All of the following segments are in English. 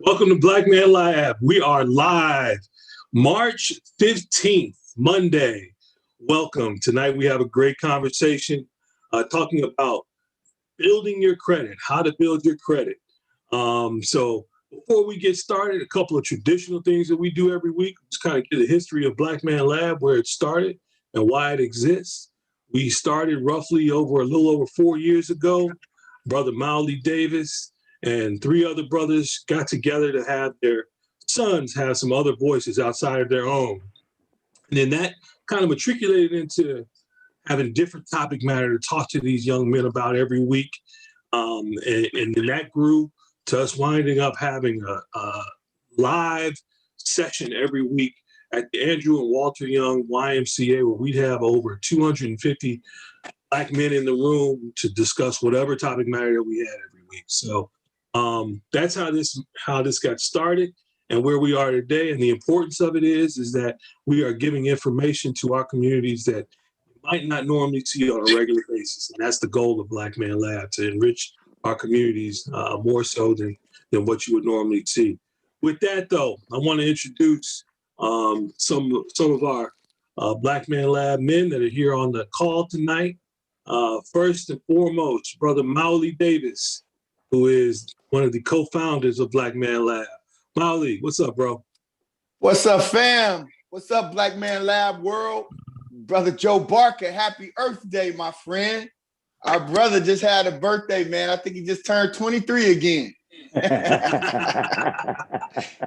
Welcome to Black Man Lab. We are live March 15th, Monday. Welcome. Tonight we have a great conversation talking about building your credit, how to build your credit. So before we get started, a couple of traditional things that we do every week. Just kind of get a history of Black Man Lab, where it started and why it exists. We started roughly a little over 4 years ago. Brother Mauli Davis and three other brothers got together to have their sons have some other voices outside of their own. And then that kind of matriculated into having different topic matter to talk to these young men about every week. And then that grew to us winding up having a live session every week at the Andrew and Walter Young YMCA, where we'd have over 250 Black men in the room to discuss whatever topic matter that we had every week. So that's how this got started and where we are today. And the importance of it is that we are giving information to our communities that you might not normally see on a regular basis. And that's the goal of Black Man Lab, to enrich our communities more so than what you would normally see. With that, though, I want to introduce some of our Black Man Lab men that are here on the call tonight. First and foremost, Brother Mauli Davis, who is one of the co-founders of Black Man Lab. Mauli, what's up, bro? What's up, fam? What's up, Black Man Lab world? Brother Joe Barker, happy Earth Day, my friend. Our brother just had a birthday, man. I think he just turned 23 again.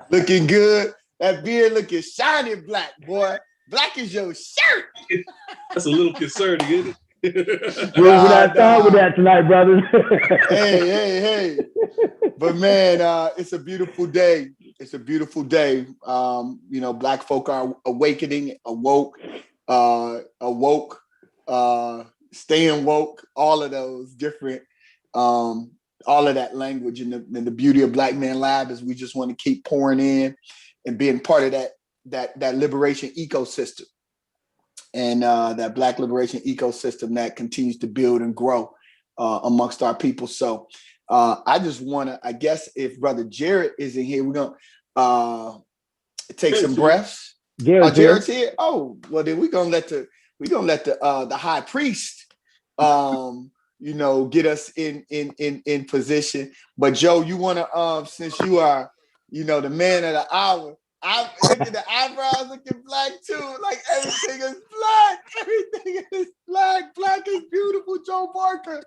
Looking good. That beard looking shiny black, boy. Black is your shirt. That's a little concerning, isn't it? We're not done with that tonight, brothers. Hey. But man, it's a beautiful day. It's a beautiful day. Black folk are awakening, awoke, staying woke, all of those different, all of that language. And the beauty of Black Man Lab is we just want to keep pouring in and being part of that liberation ecosystem. And that Black liberation ecosystem that continues to build and grow amongst our people. So I just want to, I guess if Brother Jared is in here, we're going to take some breaths. Jared's here. Oh, well then we're going to let the high priest, get us in position. But Joe, you want to, since you are, the man of the hour, I'm looking, the eyebrows looking black too. Like everything is black. Everything is black. Black is beautiful, Joe Barker.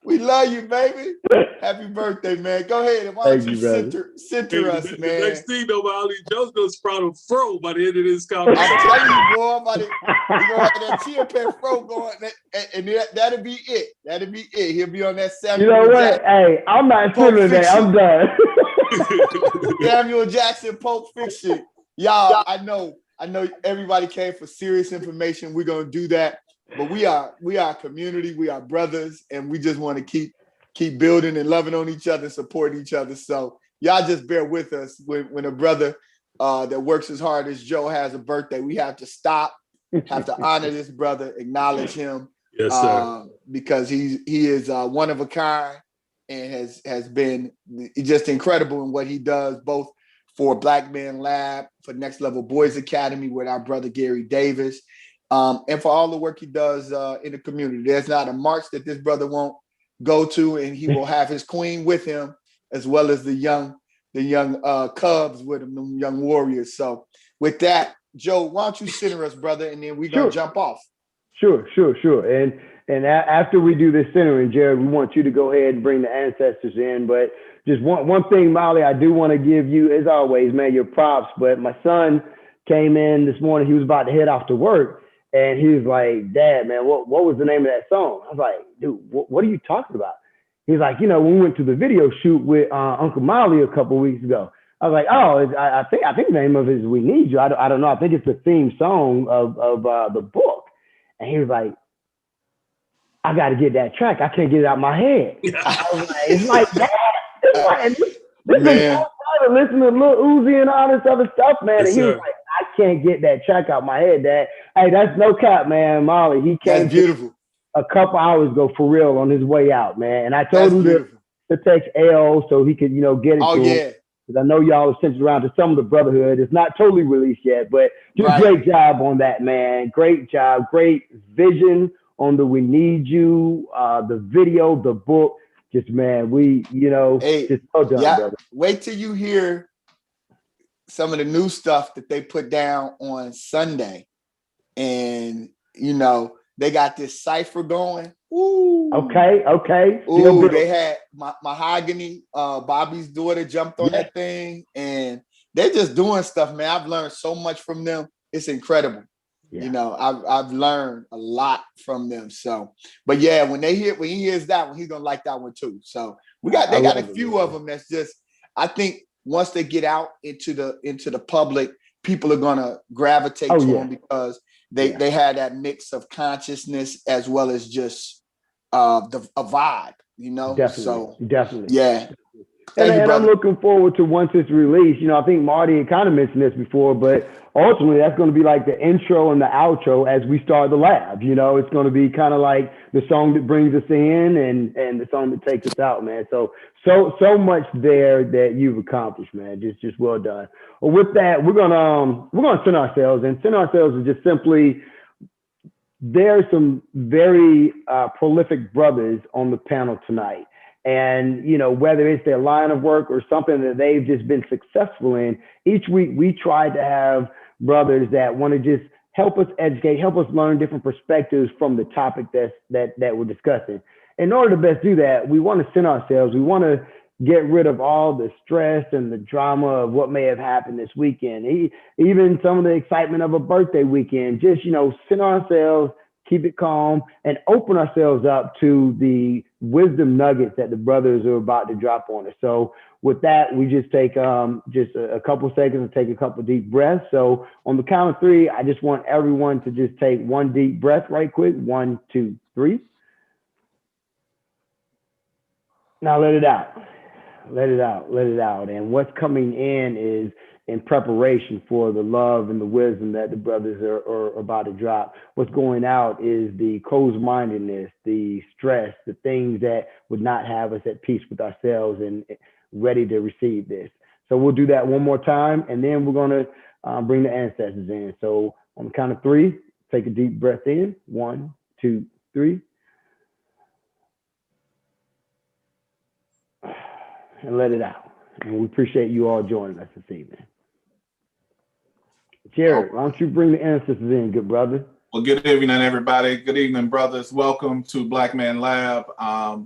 We love you, baby. Happy birthday, man. Go ahead and why don't you center us, man. The next thing, though, Mauli, Joe's going to sprout a fro by the end of this conversation. I'm telling you, boy, we're going to have that chia pet fro going, and that'll be it. That'll be it. He'll be on that Samuel You know what? Jackson. Hey, I'm not feeling that. I'm done. Samuel Jackson, Pulp Fiction. Y'all, I know everybody came for serious information. We're going to do that. But we are a community, we are brothers, and we just want to keep building and loving on each other, supporting each other. So y'all just bear with us when a brother that works as hard as Joe has a birthday. We have to stop, have to honor this brother, acknowledge him. Yes, sir. Because he is one of a kind and has been just incredible in what he does, both for Black Man Lab, for Next Level Boys Academy with our brother Gary Davis. And for all the work he does in the community. There's not a march that this brother won't go to, and he will have his queen with him, as well as the young cubs with him, the young warriors. So with that, Joe, why don't you center us, brother, and then we're going to jump off. Sure. And after we do this centering, Jared, we want you to go ahead and bring the ancestors in. But just one thing, Mauli, I do want to give you, as always, man, your props. But my son came in this morning. He was about to head off to work. And he was like, Dad, man, what was the name of that song? I was like, dude, what are you talking about? He's like, when we went to the video shoot with Uncle Mauli a couple of weeks ago. I was like, oh, I think the name of it is We Need You. I don't know. I think it's the theme song of the book. And he was like, I got to get that track. I can't get it out of my head. I was like, it's like that. This is so listen to Lil Uzi and all this other stuff, man. Yes, and he was like, I can't get that track out my head, Dad. Hey, that's no cap, man. Mauli, he came beautiful a couple hours ago for real on his way out, man. And I told him to take L so he could, get it. Oh, to yeah. him. because I know y'all are centered around to some of the brotherhood. It's not totally released yet, but just Right. great job on that, man. Great job. Great vision on the We Need You, the video, the book. Just, man, Hey, just well done, brother. wait till you hear some of the new stuff that they put down on Sunday. And, they got this cipher going. Ooh. Okay. Ooh, they had Mahogany, Bobby's daughter jumped on that thing. And they're just doing stuff, man. I've learned so much from them. It's incredible. Yeah. I've learned a lot from them. So, but yeah, when he hears that one, he's gonna like that one too. So they got a few of them that's just, I think once they get out into the public, people are gonna gravitate to them because they had that mix of consciousness as well as just a vibe, Definitely. So definitely. Yeah. And I'm looking forward to once it's released. I think Marty had kind of mentioned this before, but ultimately that's going to be like the intro and the outro as we start the lab. It's going to be kind of like the song that brings us in and the song that takes us out, man. So much there that you've accomplished, man. Just well done. Well, with that, we're gonna send ourselves, and send ourselves is just simply, there's some very prolific brothers on the panel tonight. And, whether it's their line of work or something that they've just been successful in, each week we try to have brothers that want to just help us educate, help us learn different perspectives from the topic that we're discussing. In order to best do that, we want to center ourselves. We want to get rid of all the stress and the drama of what may have happened this weekend, even some of the excitement of a birthday weekend. Just, center ourselves, keep it calm, and open ourselves up to the wisdom nuggets that the brothers are about to drop on us. So with that, we just take just a couple seconds and take a couple deep breaths. So on the count of 3, I just want everyone to just take one deep breath right quick. 1, 2, 3. Now let it out. Let it out. And what's coming in is in preparation for the love and the wisdom that the brothers are about to drop. What's going out is the closed-mindedness, the stress, the things that would not have us at peace with ourselves and ready to receive this. So we'll do that one more time, and then we're going to bring the ancestors in. So on the count of 3, take a deep breath in. 1, 2, 3. And let it out. And we appreciate you all joining us this evening. Jared, why don't you bring the ancestors in, good brother? Well, good evening, everybody. Good evening, brothers. Welcome to Black Man Lab.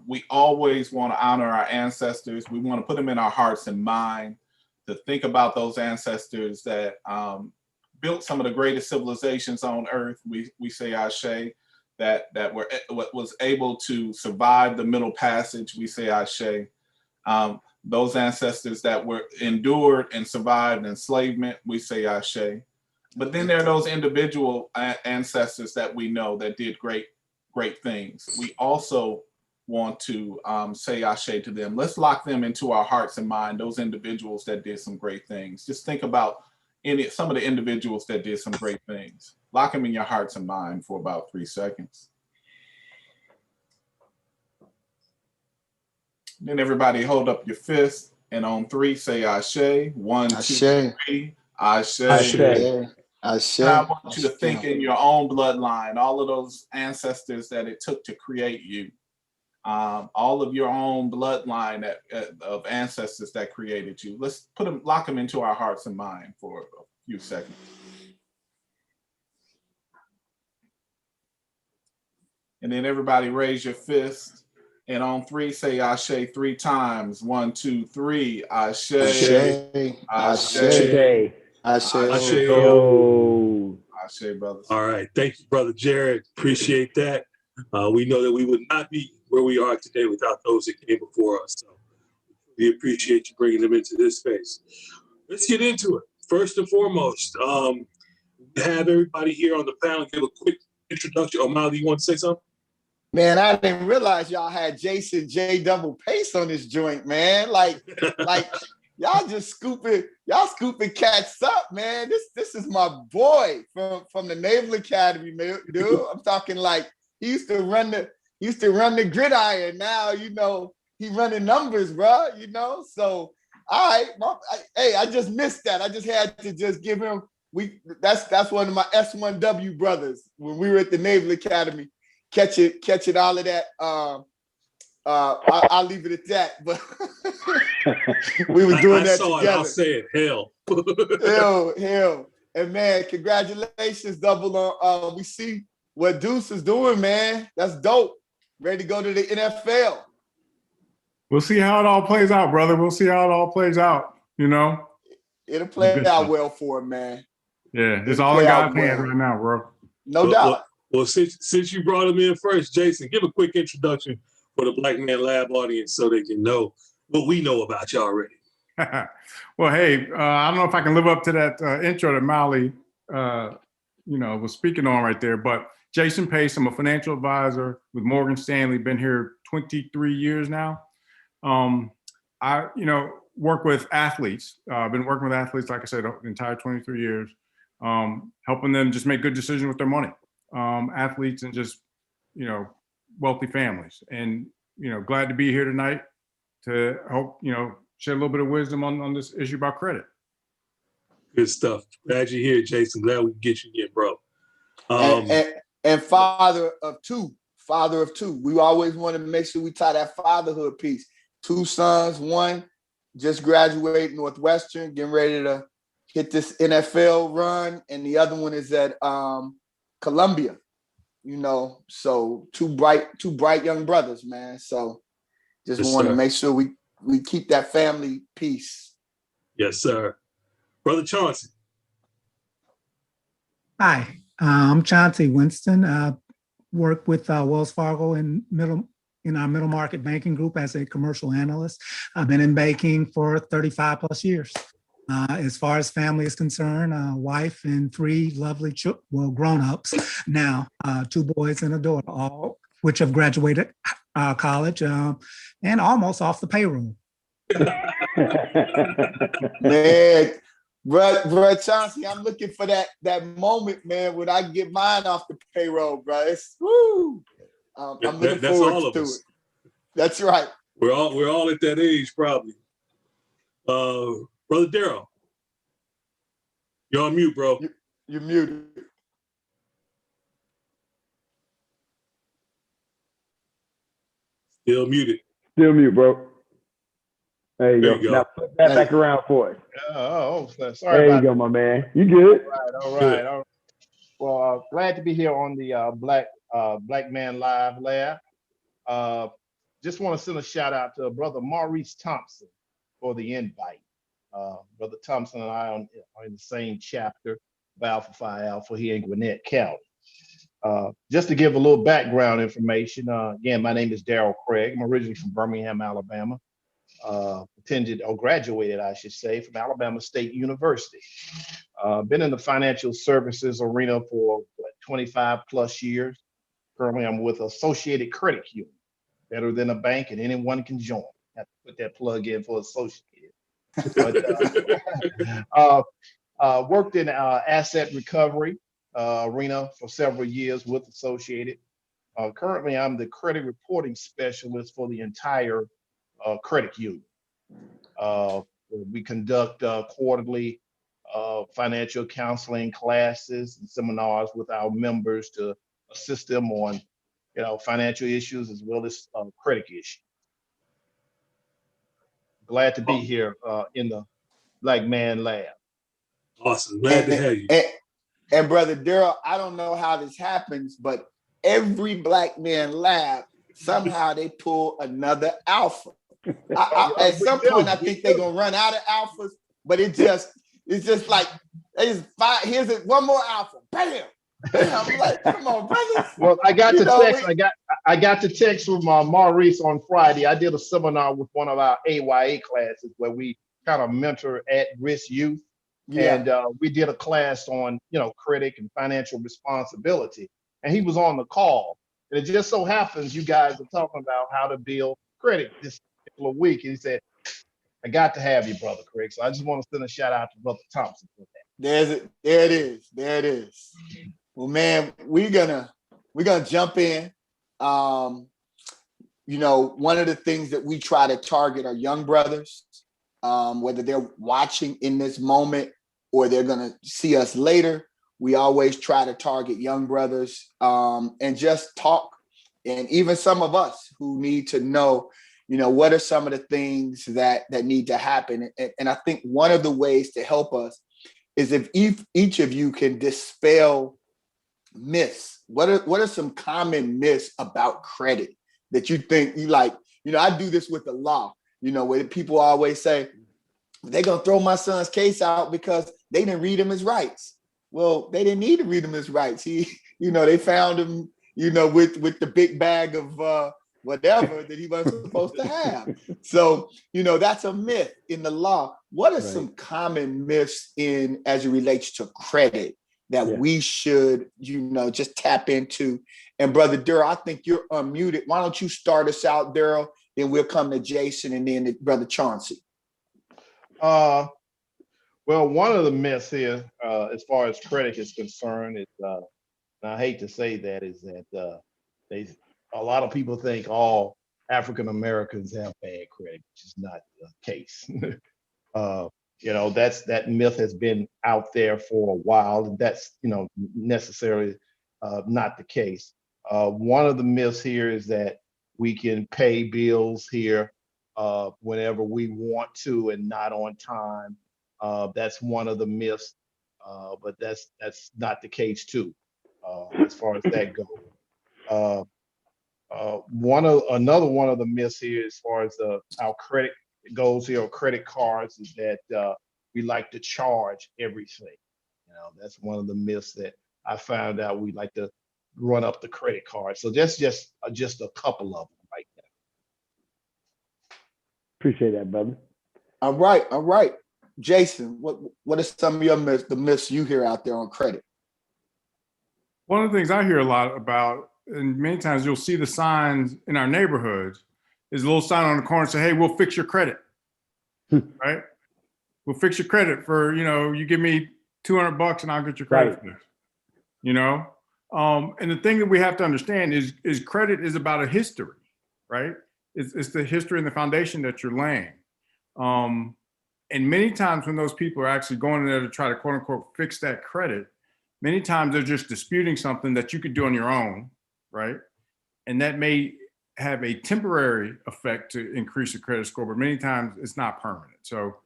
We always want to honor our ancestors. We want to put them in our hearts and mind, to think about those ancestors that built some of the greatest civilizations on earth. We say Ashe, that was able to survive the Middle Passage. We say Ashe. Those ancestors that were endured and survived enslavement. We say Ashe. But then there are those individual ancestors that we know that did great things. We also want to say Ashe to them. Let's lock them into our hearts and mind, those individuals that did some great things. Just think about some of the individuals that did some great things. Lock them in your hearts and mind for about 3 seconds. Then everybody hold up your fist, and on 3 say Ashe. 1, 2, 3. Ashe. Ashe. Ashe. I want you to think in your own bloodline, all of those ancestors that it took to create you, all of your own bloodline of ancestors that created you. Let's lock them into our hearts and mind for a few seconds. And then everybody raise your fist. And on 3, say Ashe 3 times. 1, 2, 3. Ashe. Ashe. Ashe. Ashe. Ashe, brothers. All right. Thank you, Brother Jared. Appreciate that. We know that we would not be where we are today without those that came before us. So we appreciate you bringing them into this space. Let's get into it. First and foremost, we have everybody here on the panel give a quick introduction. O'Malley, you want to say something? Man, I didn't realize y'all had Jason J double pace on this joint, man. Like y'all just scooping cats up, man. This is my boy from the Naval Academy, man, dude. I'm talking like he used to run the gridiron. Now, he running numbers, bro. So All right, hey, I just missed that. I just had to just give him. That's one of my S1W brothers when we were at the Naval Academy, catching all of that. I'll leave it at that. But we were doing that together. I'll say it. Hell. hell. And man, congratulations, Double on. We see what Deuce is doing, man. That's dope. Ready to go to the NFL. We'll see how it all plays out, brother. We'll see how it all plays out. You know, it'll play out well for him, man. Yeah, it's all in God's hands right now, bro. No doubt. Well, since you brought him in first, Jason, give a quick introduction for the Black Man Lab audience so they can know what we know about you already. Well, hey, I don't know if I can live up to that intro that Molly, was speaking on right there. But Jason Pace, I'm a financial advisor with Morgan Stanley. Been here 23 years now. I work with athletes. I've been working with athletes, like I said, the entire 23 years, helping them just make good decisions with their money. Athletes and just, wealthy families. And, glad to be here tonight to help, share a little bit of wisdom on this issue about credit. Good stuff. Glad you're here, Jason. Glad we can get you here, bro. And father of two. We always want to make sure we tie that fatherhood piece. 2 sons, one just graduated Northwestern, getting ready to hit this NFL run, and the other one is at Columbia. So two bright young brothers, man. So just want to make sure we keep that family peace. Yes, sir. Brother Chauncey. Hi, I'm Chauncey Winston. I work with Wells Fargo in our middle market banking group as a commercial analyst. I've been in banking for 35 plus years. As far as family is concerned, wife and 3 lovely grown-ups now, 2 boys and a daughter, all which have graduated college and almost off the payroll. Man, bro, Chauncey, I'm looking for that moment, man, when I get mine off the payroll, bro. It's woo. I'm looking forward to it. That's right. We're all at that age, probably. Brother Daryl, you're on mute, bro. You're muted. Still muted. Still mute, bro. There you go. Now flip that back around for us. Sorry. There you go, my man. You good? All right. Well, glad to be here on the Black Man Live Lab. Just want to send a shout out to Brother Maurice Thompson for the invite. Brother Thompson and I are in the same chapter of Alpha Phi Alpha here in Gwinnett County. Just to give a little background information, again, my name is Daryl Craig. I'm originally from Birmingham, Alabama. Graduated, I should say, from Alabama State University. Been in the financial services arena for 25 plus years. Currently, I'm with Associated Credit Union, better than a bank, and anyone can join. Have to put that plug in for Associated. But, worked in asset recovery arena for several years with Associated. Currently, I'm the credit reporting specialist for the entire credit union. We conduct quarterly financial counseling classes and seminars with our members to assist them on, financial issues as well as credit issues. Glad to be here in the Black Man Lab. Awesome. Glad to have you. And Brother Daryl, I don't know how this happens, but every Black Man Lab, somehow they pull another alpha. At some point, I think they're gonna run out of alphas, but it's just like here's one more alpha. Bam! I'm like, come on, brothers. Well, I got the text. I got the text from Maurice on Friday. I did a seminar with one of our AYA classes where we kind of mentor at-risk youth. Yeah. And we did a class on, credit and financial responsibility. And he was on the call. And it just so happens you guys are talking about how to build credit this particular week. And he said, I got to have you, Brother Craig. So I just want to send a shout out to Brother Thompson for that. There it is. Well, man, we're gonna jump in. One of the things that we try to target are young brothers, whether they're watching in this moment or they're going to see us later. We always try to target young brothers and just talk. And even some of us who need to know, what are some of the things that need to happen. And I think one of the ways to help us is if each of you can dispel myths. What are some common myths about credit that you think I do this with the law, where people always say, they're going to throw my son's case out because they didn't read him his rights. Well, they didn't need to read him his rights. They found him, with the big bag of whatever that he wasn't supposed to have. So, that's a myth in the law. What are some common myths as it relates to credit that we should, just tap into? And Brother Durrell, I think you're unmuted. Why don't you start us out, Durrell? Then we'll come to Jason and then to Brother Chauncey. Well, one of the myths here, as far as credit is concerned, is, and I hate to say that, is that a lot of people think all African Americans have bad credit, which is not the case. That myth has been out there for a while, and that's necessarily not the case. One of the myths here is that we can pay bills here whenever we want to and not on time. That's one of the myths, but that's not the case too, as far as that goes. Another one of the myths here, as far as our credit goes here, or credit cards, is that we like to charge everything. That's one of the myths that I found out. We like to run up the credit card. So that's just a couple of them right there. Appreciate that, brother. All right. Jason, what are some of your myths, the myths you hear out there on credit? One of the things I hear a lot about, and many times you'll see the signs in our neighborhoods, is a little sign on the corner say, "Hey, we'll fix your credit." Right? We'll fix your credit for, you give me $200 and I'll get your credit fixed. And the thing that we have to understand is credit is about a history, right? It's the history and the foundation that you're laying. And many times when those people are actually going in there to try to quote unquote fix that credit, many times they're just disputing something that you could do on your own, right? And that may have a temporary effect to increase your credit score, but many times it's not permanent. So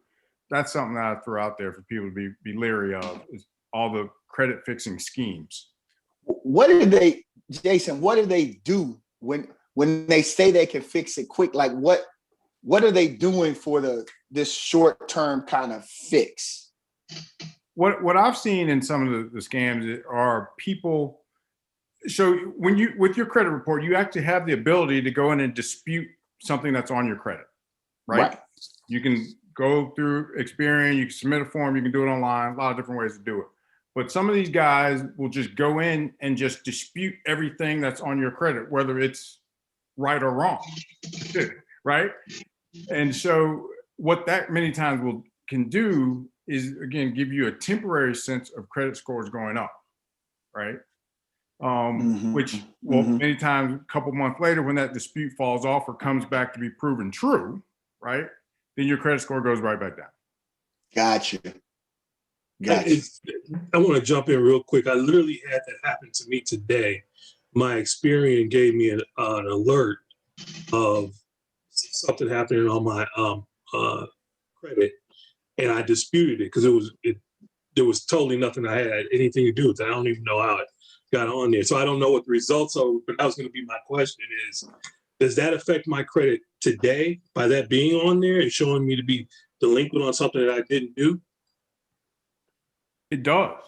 that's something that I throw out there for people to be leery of, is all the credit fixing schemes. Jason, what do they do when they say they can fix it quick? Like what are they doing for this short-term kind of fix? What I've seen in some of the scams are people. So when with your credit report, you actually have the ability to go in and dispute something that's on your credit, right? You can go through Experian, you can submit a form, you can do it online, a lot of different ways to do it. But some of these guys will just go in and just dispute everything that's on your credit, whether it's right or wrong, right? And so what that many times can do is, again, give you a temporary sense of credit scores going up, right? Which many times, a couple months later, when that dispute falls off or comes back to be proven true, right, then your credit score goes right back down. Gotcha. I want to jump in real quick. I literally had that happen to me today. My Experian gave me an alert of something happening on my credit, and I disputed it because there was totally nothing I had anything to do with it. I don't even know how it got on there. So I don't know what the results are, but that was going to be my question is, does that affect my credit today by that being on there and showing me to be delinquent on something that I didn't do? It does.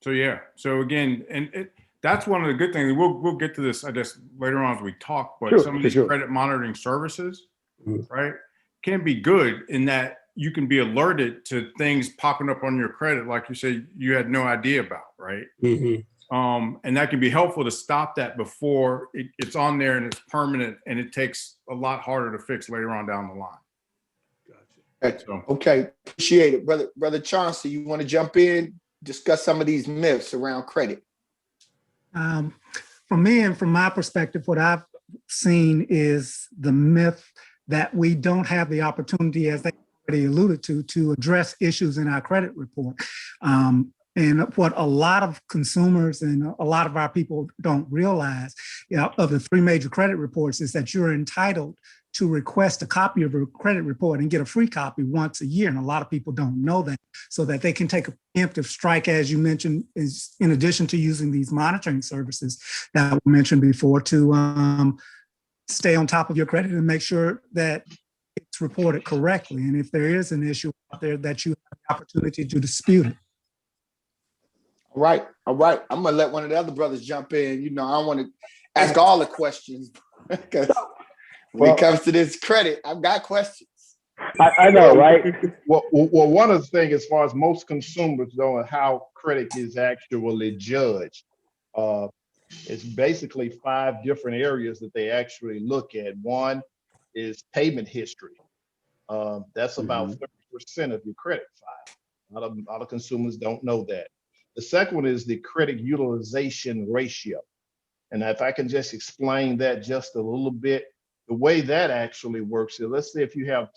So yeah. So again, and that's one of the good things. We'll get to this, I guess, later on as we talk. But some of these credit monitoring services, right, can be good in that you can be alerted to things popping up on your credit, like you said, you had no idea about, right? And that can be helpful to stop that before it's on there and it's permanent, and it takes a lot harder to fix later on down the line. Okay, appreciate it. Brother Chauncey, you want to jump in, discuss some of these myths around credit? From me and from my perspective, what I've seen is the myth that we don't have the opportunity, as they already alluded to address issues in our credit report. And what a lot of consumers and a lot of our people don't realize, of the 3 major credit reports, is that you're entitled to request a copy of a credit report and get a free copy once a year. And a lot of people don't know that, so that they can take a preemptive strike, as you mentioned, is in addition to using these monitoring services that were mentioned before, to stay on top of your credit and make sure that it's reported correctly. And if there is an issue out there, that you have the opportunity to dispute it. All right. I'm gonna let one of the other brothers jump in. I don't want to ask all the questions because when it comes to this credit, I've got questions. I know, right? Well, one of the things, as far as most consumers know, how credit is actually judged, it's basically 5 different areas that they actually look at. One is payment history. That's about 30% of your credit file. A lot of consumers don't know that. The second one is the credit utilization ratio. And if I can just explain that just a little bit, the way that actually works is, let's say if you have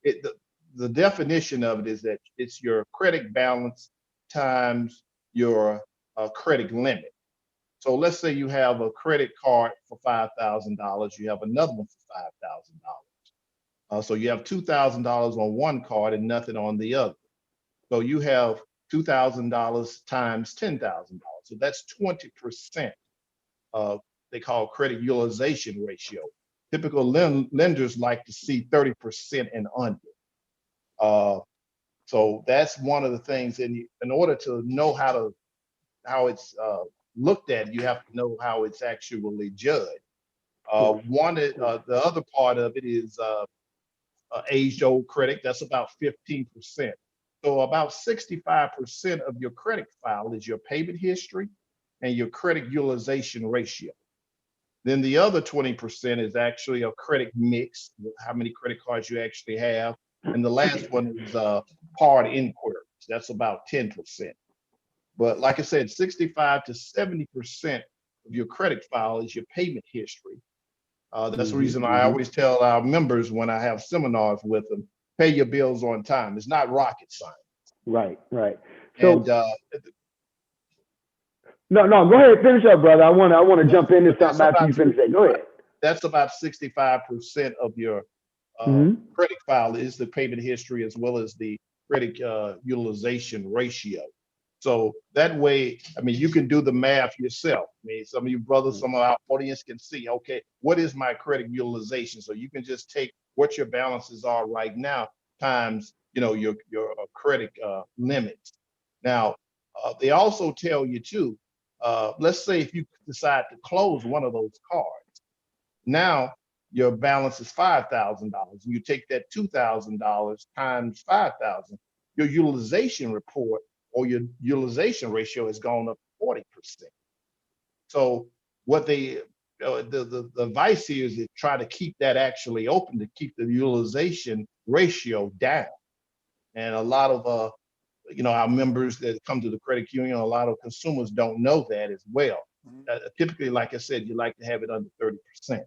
the definition of it is that it's your credit balance times your credit limit. So let's say you have a credit card for $5,000, you have another one for $5,000. So you have $2,000 on one card and nothing on the other. So you have $2,000 times $10,000. So that's 20%. They call credit utilization ratio. Typical lenders like to see 30% and under. So that's one of the things. And in order to know how it's looked at, you have to know how it's actually judged. The other part of it is age-old credit. That's about 15%. So about 65% of your credit file is your payment history and your credit utilization ratio. Then the other 20% is actually a credit mix, how many credit cards you actually have. And the last one is hard inquiries. That's about 10%. But like I said, 65 to 70% of your credit file is your payment history. That's the reason I always tell our members when I have seminars with them, pay your bills on time. It's not rocket science. Right. So, and, no, go ahead, finish up, brother. I want to jump into something after you finish that. Go ahead. That's about 65% of your credit file is the payment history, as well as the credit utilization ratio. So that way, I mean, you can do the math yourself. I mean, some of you brothers, some of our audience can see, okay, what is my credit utilization? So you can just take what your balances are right now times, your credit limits. Now, they also tell you too, let's say if you decide to close one of those cards, now your balance is $5,000. You take that $2,000 times 5,000, your utilization report or your utilization ratio has gone up 40%. So what the advice here is to try to keep that actually open, to keep the utilization ratio down. And a lot of our members that come to the credit union, a lot of consumers don't know that as well. Typically, like I said, you like to have it under 30%.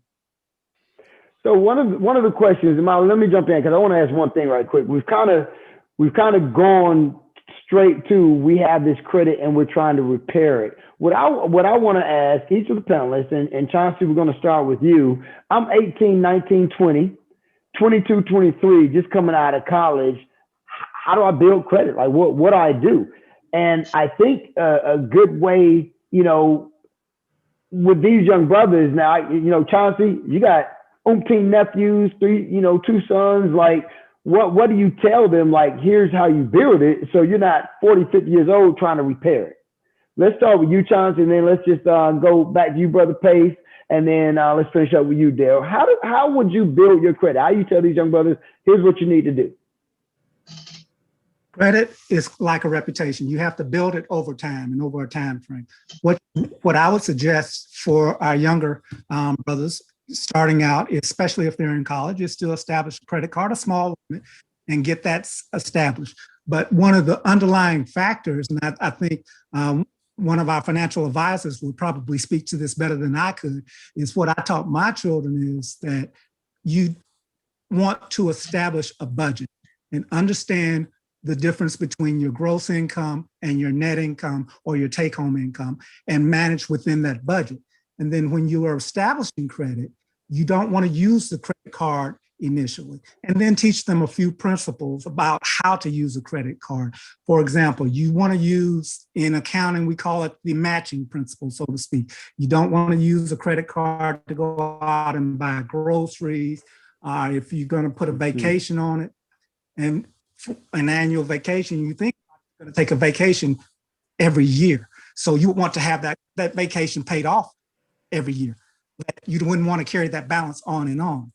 So one of the questions, Molly, let me jump in because I want to ask one thing right quick. We've kind of gone straight to, we have this credit and we're trying to repair it. What I want to ask each of the panelists, and Chauncey, we're going to start with you. I'm 18, 19, 20, 22, 23, just coming out of college. How do I build credit? Like what do I do? And I think a good way, with these young brothers now, Chauncey, you got umpteen nephews, 2 sons, like, what do you tell them? Like, here's how you build it, so you're not 40, 50 years old trying to repair it. Let's start with you, Chauncey, and then let's just go back to you, Brother Pace, and then let's finish up with you, Dale. How would you build your credit? How you tell these young brothers, here's what you need to do? Credit is like a reputation. You have to build it over time and over a time frame. What I would suggest for our younger brothers starting out, especially if they're in college, is to establish a credit card, a small limit, and get that established. But one of the underlying factors, and I think one of our financial advisors would probably speak to this better than I could, is what I taught my children is that you want to establish a budget and understand the difference between your gross income and your net income or your take-home income and manage within that budget. And then when you are establishing credit, you don't want to use the credit card initially, and then teach them a few principles about how to use a credit card. For example, you want to use, in accounting, we call it the matching principle, so to speak. You don't want to use a credit card to go out and buy groceries. If you're going to put a vacation on it, and an annual vacation, you think you're going to take a vacation every year. So you want to have that vacation paid off every year. You wouldn't want to carry that balance on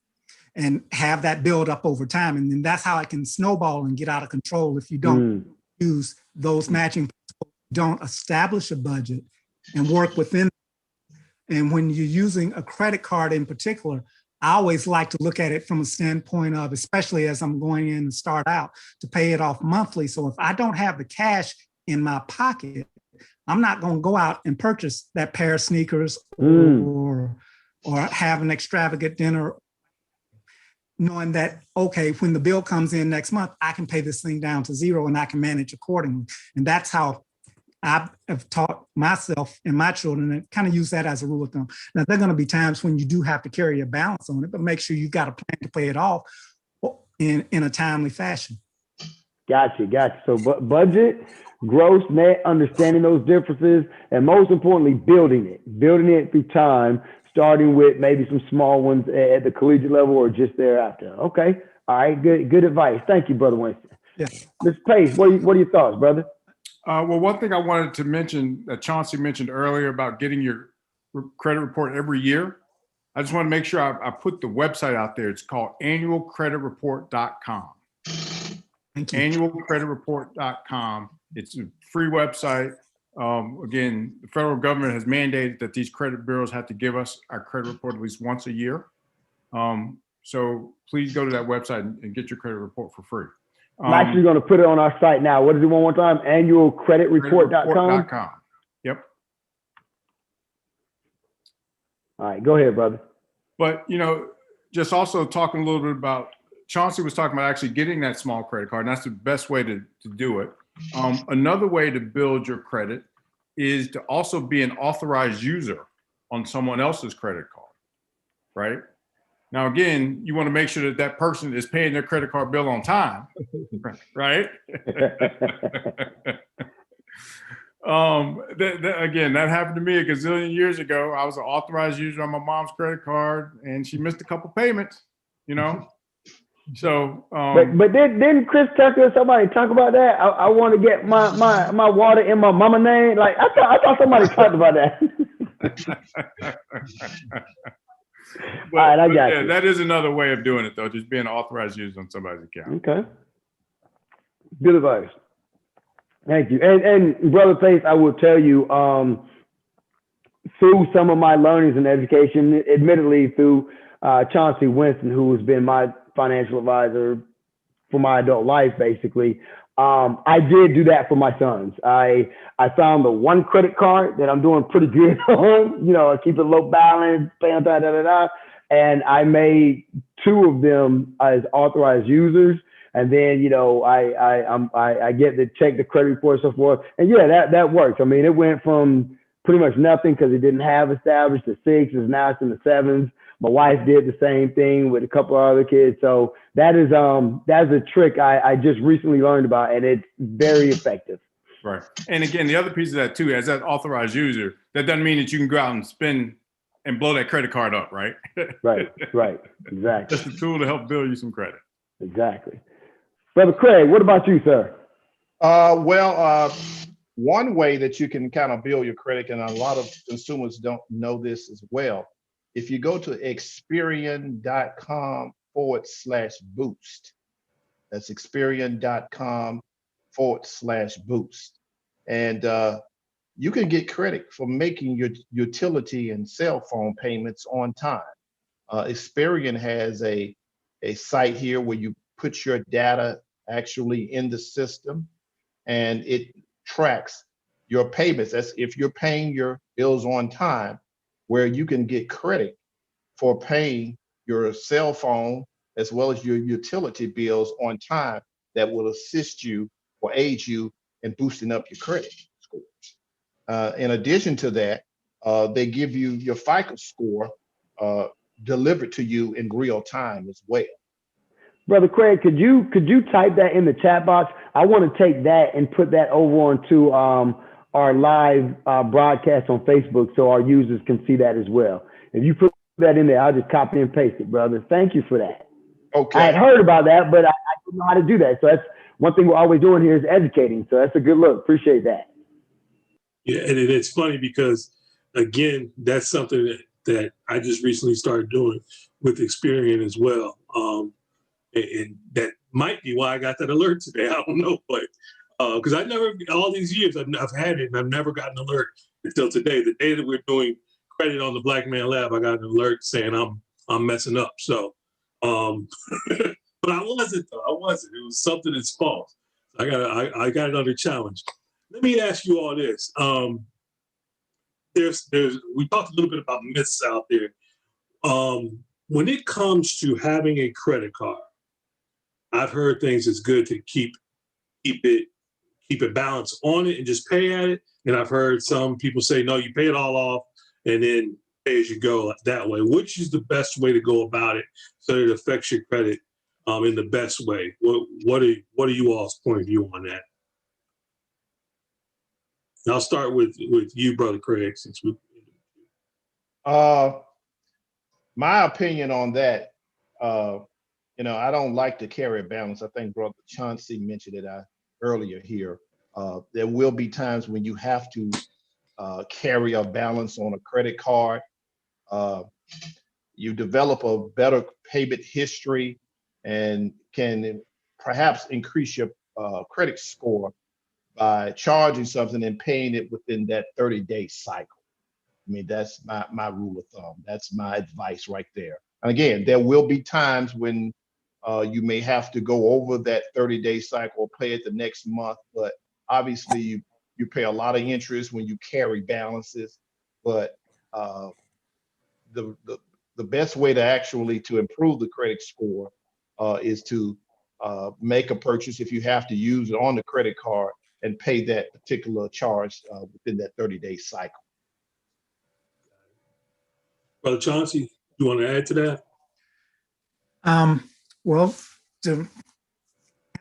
and have that build up over time. And then that's how it can snowball and get out of control if you don't use those matching principles, don't establish a budget and work within. And when you're using a credit card in particular, I always like to look at it from a standpoint of, especially as I'm going in and start out, to pay it off monthly. So if I don't have the cash in my pocket, I'm not going to go out and purchase that pair of sneakers or have an extravagant dinner, knowing that, okay, when the bill comes in next month, I can pay this thing down to zero and I can manage accordingly. And that's how I have taught myself and my children, and kind of use that as a rule of thumb. Now, there are going to be times when you do have to carry a balance on it, but make sure you got a plan to pay it off in a timely fashion. Gotcha. So budget, gross, net, understanding those differences, and most importantly, building it through time, starting with maybe some small ones at the collegiate level or just thereafter. Okay. All right. Good advice. Thank you, Brother Winston. Yes. Mr. Pace, what are your thoughts, brother? Well, one thing I wanted to mention that Chauncey mentioned earlier about getting your credit report every year. I just want to make sure I put the website out there. It's called annualcreditreport.com. Annualcreditreport.com. It's a free website. Again, the federal government has mandated that these credit bureaus have to give us our credit report at least once a year. So please go to that website and get your credit report for free. I'm actually going to put it on our site now. What is it one more time? Annualcreditreport.com. Yep. All right, go ahead, brother. But, just also talking a little bit about, Chauncey was talking about actually getting that small credit card, and that's the best way to do it. Another way to build your credit is to also be an authorized user on someone else's credit card, right? Now, again, you want to make sure that person is paying their credit card bill on time, right? Again, that happened to me a gazillion years ago. I was an authorized user on my mom's credit card, and she missed a couple payments, So, but didn't Chris Tucker or somebody talk about that? I want to get my water in my mama name. Like I thought somebody talked about that. But, all right, I got you. That is another way of doing it, though, just being an authorized user on somebody's account. Okay. Good advice. Thank you. And Brother Pace, I will tell you, through some of my learnings in education, admittedly through Chauncey Winston, who has been my financial advisor for my adult life, basically, I did do that for my sons. I found the one credit card that I'm doing pretty good on, I keep it low balance, pay on time, and I made two of them as authorized users. And then, I get to check the credit report and so forth. And yeah, that works. I mean, it went from pretty much nothing because it didn't have established to sixes, now it's in the 7s. My wife did the same thing with a couple of other kids. So that's a trick I just recently learned about, and it's very effective. Right. And again, the other piece of that too, as that authorized user, that doesn't mean that you can go out and spend and blow that credit card up, right? Right. Exactly. That's a tool to help build you some credit. Exactly. Brother Craig, what about you, sir? One way that you can kind of build your credit, and a lot of consumers don't know this as well, if you go to Experian.com/boost, that's Experian.com/boost. And you can get credit for making your utility and cell phone payments on time. Experian has a site here where you put your data actually in the system, and it tracks your payments. That's if you're paying your bills on time, where you can get credit for paying your cell phone as well as your utility bills on time that will assist you or aid you in boosting up your credit scores. In addition to that, they give you your FICO score delivered to you in real time as well. Brother Craig, could you type that in the chat box? I want to take that and put that over onto our live broadcast on Facebook so our users can see that as well. If you put that in there, I'll just copy and paste it, brother. Thank you for that. Okay. I had heard about that, but I didn't know how to do that. So that's one thing we're always doing here is educating. So that's a good look. Appreciate that. Yeah, and it's funny because, again, that's something that I just recently started doing with Experian as well. And that might be why I got that alert today. I don't know, but because I never, all these years, I've had it and I've never gotten an alert until today. The day that we're doing credit on the Black Man Lab, I got an alert saying I'm messing up. So, but I wasn't though. I wasn't. It was something that's false. I got it under challenge. Let me ask you all this. We talked a little bit about myths out there. When it comes to having a credit card, I've heard things it's good to keep it balanced on it and just pay at it. And I've heard some people say, no, you pay it all off and then pay as you go that way. Which is the best way to go about it so that it affects your credit in the best way? What are you all's point of view on that? And I'll start with you, Brother Craig, since we. My opinion on that, I don't like to carry a balance. I think Brother Chauncey mentioned it earlier here. There will be times when you have to carry a balance on a credit card. You develop a better payment history and can perhaps increase your credit score by charging something and paying it within that 30-day cycle. I mean, that's my rule of thumb. That's my advice right there. And again, there will be times when you may have to go over that 30-day cycle, pay it the next month, but obviously you pay a lot of interest when you carry balances. But the best way to actually to improve the credit score is to make a purchase if you have to use it on the credit card and pay that particular charge within that 30-day cycle. Brother Chauncey, you want to add to that? Well, to kind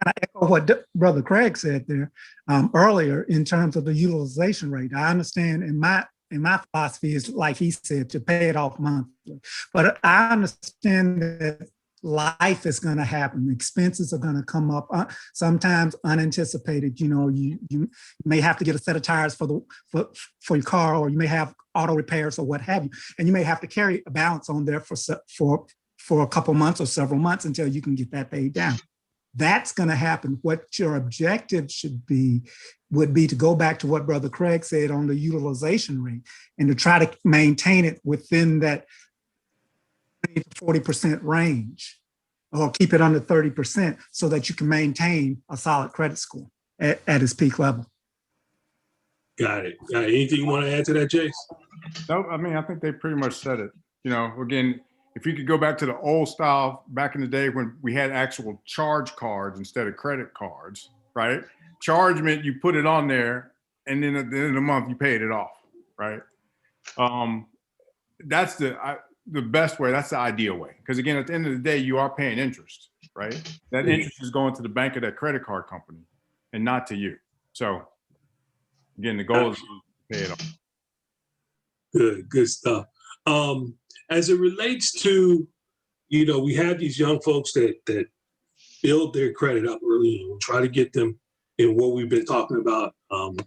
of echo what Brother Craig said there earlier in terms of the utilization rate, I understand in my philosophy is like he said to pay it off monthly, but I understand that life is going to happen. Expenses are going to come up, sometimes unanticipated. You may have to get a set of tires for your car, or you may have auto repairs or what have you, and you may have to carry a balance on there for a couple months or several months until you can get that paid down. That's going to happen. What your objective would be to go back to what Brother Craig said on the utilization rate and to try to maintain it within that 20 to 40% range, or keep it under 30% so that you can maintain a solid credit score at its peak level. Got it. Anything you want to add to that, Jace? No, I mean, I think they pretty much said it. Again, if you could go back to the old style back in the day when we had actual charge cards instead of credit cards, right? Charge meant you put it on there and then at the end of the month you paid it off, right? That's the best way. That's the ideal way. Because again, at the end of the day, you are paying interest, right? That interest is going to the bank of that credit card company and not to you. So again, the goal is to pay it off. Good stuff. As it relates to, we have these young folks that build their credit up early and try to get them in what we've been talking about.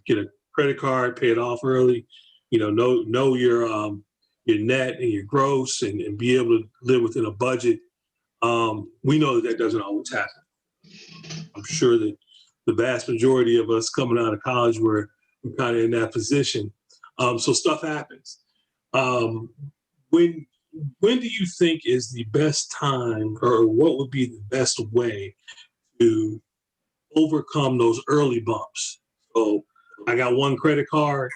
Get a credit card, pay it off early, know your net and your gross and be able to live within a budget. We know that doesn't always happen. I'm sure that the vast majority of us coming out of college we're kind of in that position. So stuff happens. When do you think is the best time, or what would be the best way to overcome those early bumps? So I got one credit card,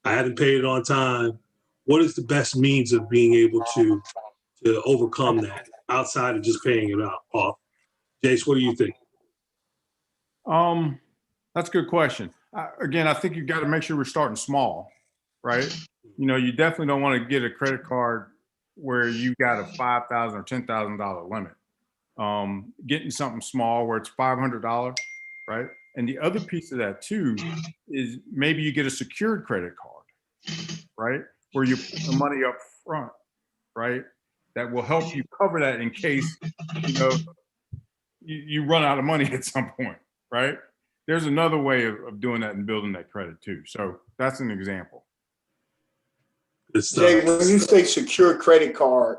I haven't paid it on time. What is the best means of being able to overcome that? outside of just paying it off? Jace, what do you think? That's a good question. Again, I think you've got to make sure we're starting small, right? You definitely don't want to get a credit card where you got a $5,000 or $10,000 limit. Getting something small where it's $500, right? And the other piece of that too is maybe you get a secured credit card, right? Where you put the money up front, right? That will help you cover that in case, you run out of money at some point, right? There's another way of doing that and building that credit too. So that's an example. Jay, when you say secure credit card,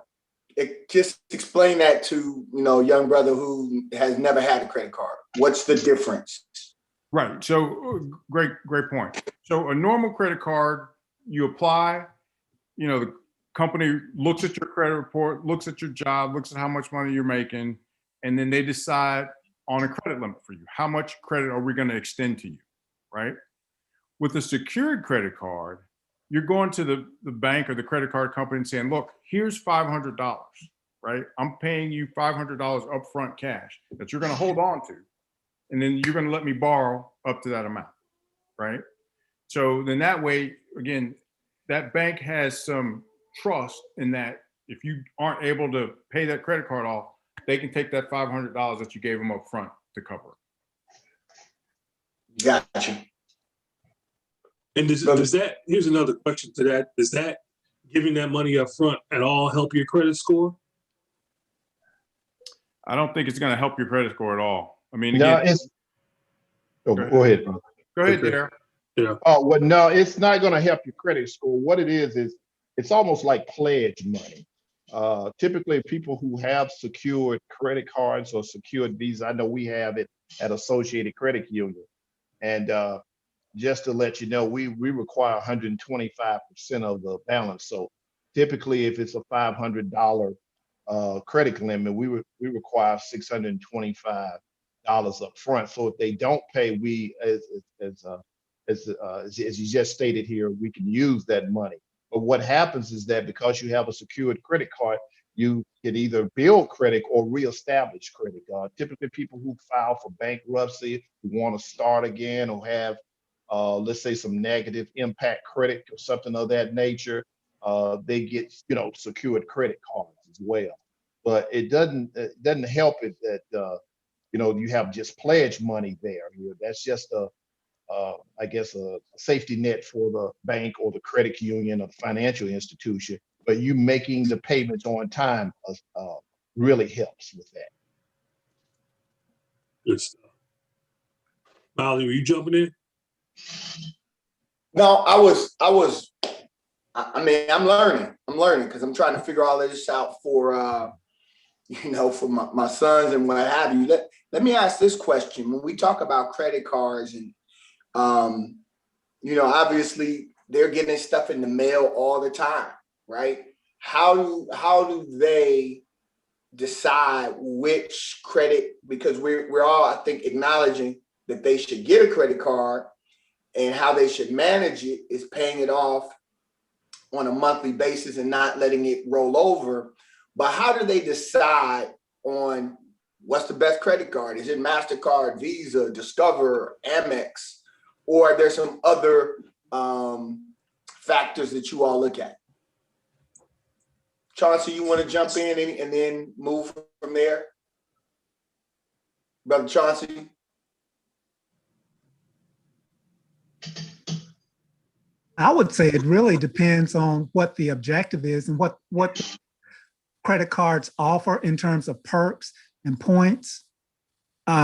just explain that to a young brother who has never had a credit card. What's the difference? Right. So great point. So a normal credit card, you apply, the company looks at your credit report, looks at your job, looks at how much money you're making, and then they decide on a credit limit for you. How much credit are we going to extend to you, right? With a secured credit card, you're going to the bank or the credit card company and saying, look, here's $500, right? I'm paying you $500 upfront cash that you're going to hold on to. And then you're going to let me borrow up to that amount, right? So then that way, again, that bank has some trust in that if you aren't able to pay that credit card off, they can take that $500 that you gave them up front to cover it. Gotcha. And does that, here's another question to that. Does that giving that money up front at all help your credit score? I don't think it's going to help your credit score at all. I mean, No, again, go ahead, brother. Go ahead, Derek. Yeah. Oh, well, no, it's not going to help your credit score. What it is it's almost like pledge money. Typically, people who have secured credit cards or secured Visa, I know we have it at Associated Credit Union. And just to let you know, we require 125% of the balance. So typically, if it's a $500 credit limit, we require $625 up front. So if they don't pay, we, as you just stated here, we can use that money. But what happens is that because you have a secured credit card, you can either build credit or reestablish credit. Typically, people who file for bankruptcy, who want to start again or have, let's say, some negative impact credit or something of that nature, they get, secured credit cards as well. But it doesn't help it that, you have just pledge money there. That's just I guess a safety net for the bank or the credit union or the financial institution, but you making the payments on time really helps with that. Good stuff. Molly, were you jumping in? No, I mean, I'm learning because I'm trying to figure all of this out for, for my sons and what have you. Let me ask this question. When we talk about credit cards and, obviously they're getting stuff in the mail all the time, right? How do they decide which credit, because we're all, I think, acknowledging that they should get a credit card, and how they should manage it is paying it off on a monthly basis and not letting it roll over. But how do they decide on what's the best credit card? Is it MasterCard, Visa, Discover, Amex? Or are there some other factors that you all look at? Chauncey, you want to jump in and then move from there? Brother Chauncey? I would say it really depends on what the objective is and what credit cards offer in terms of perks and points.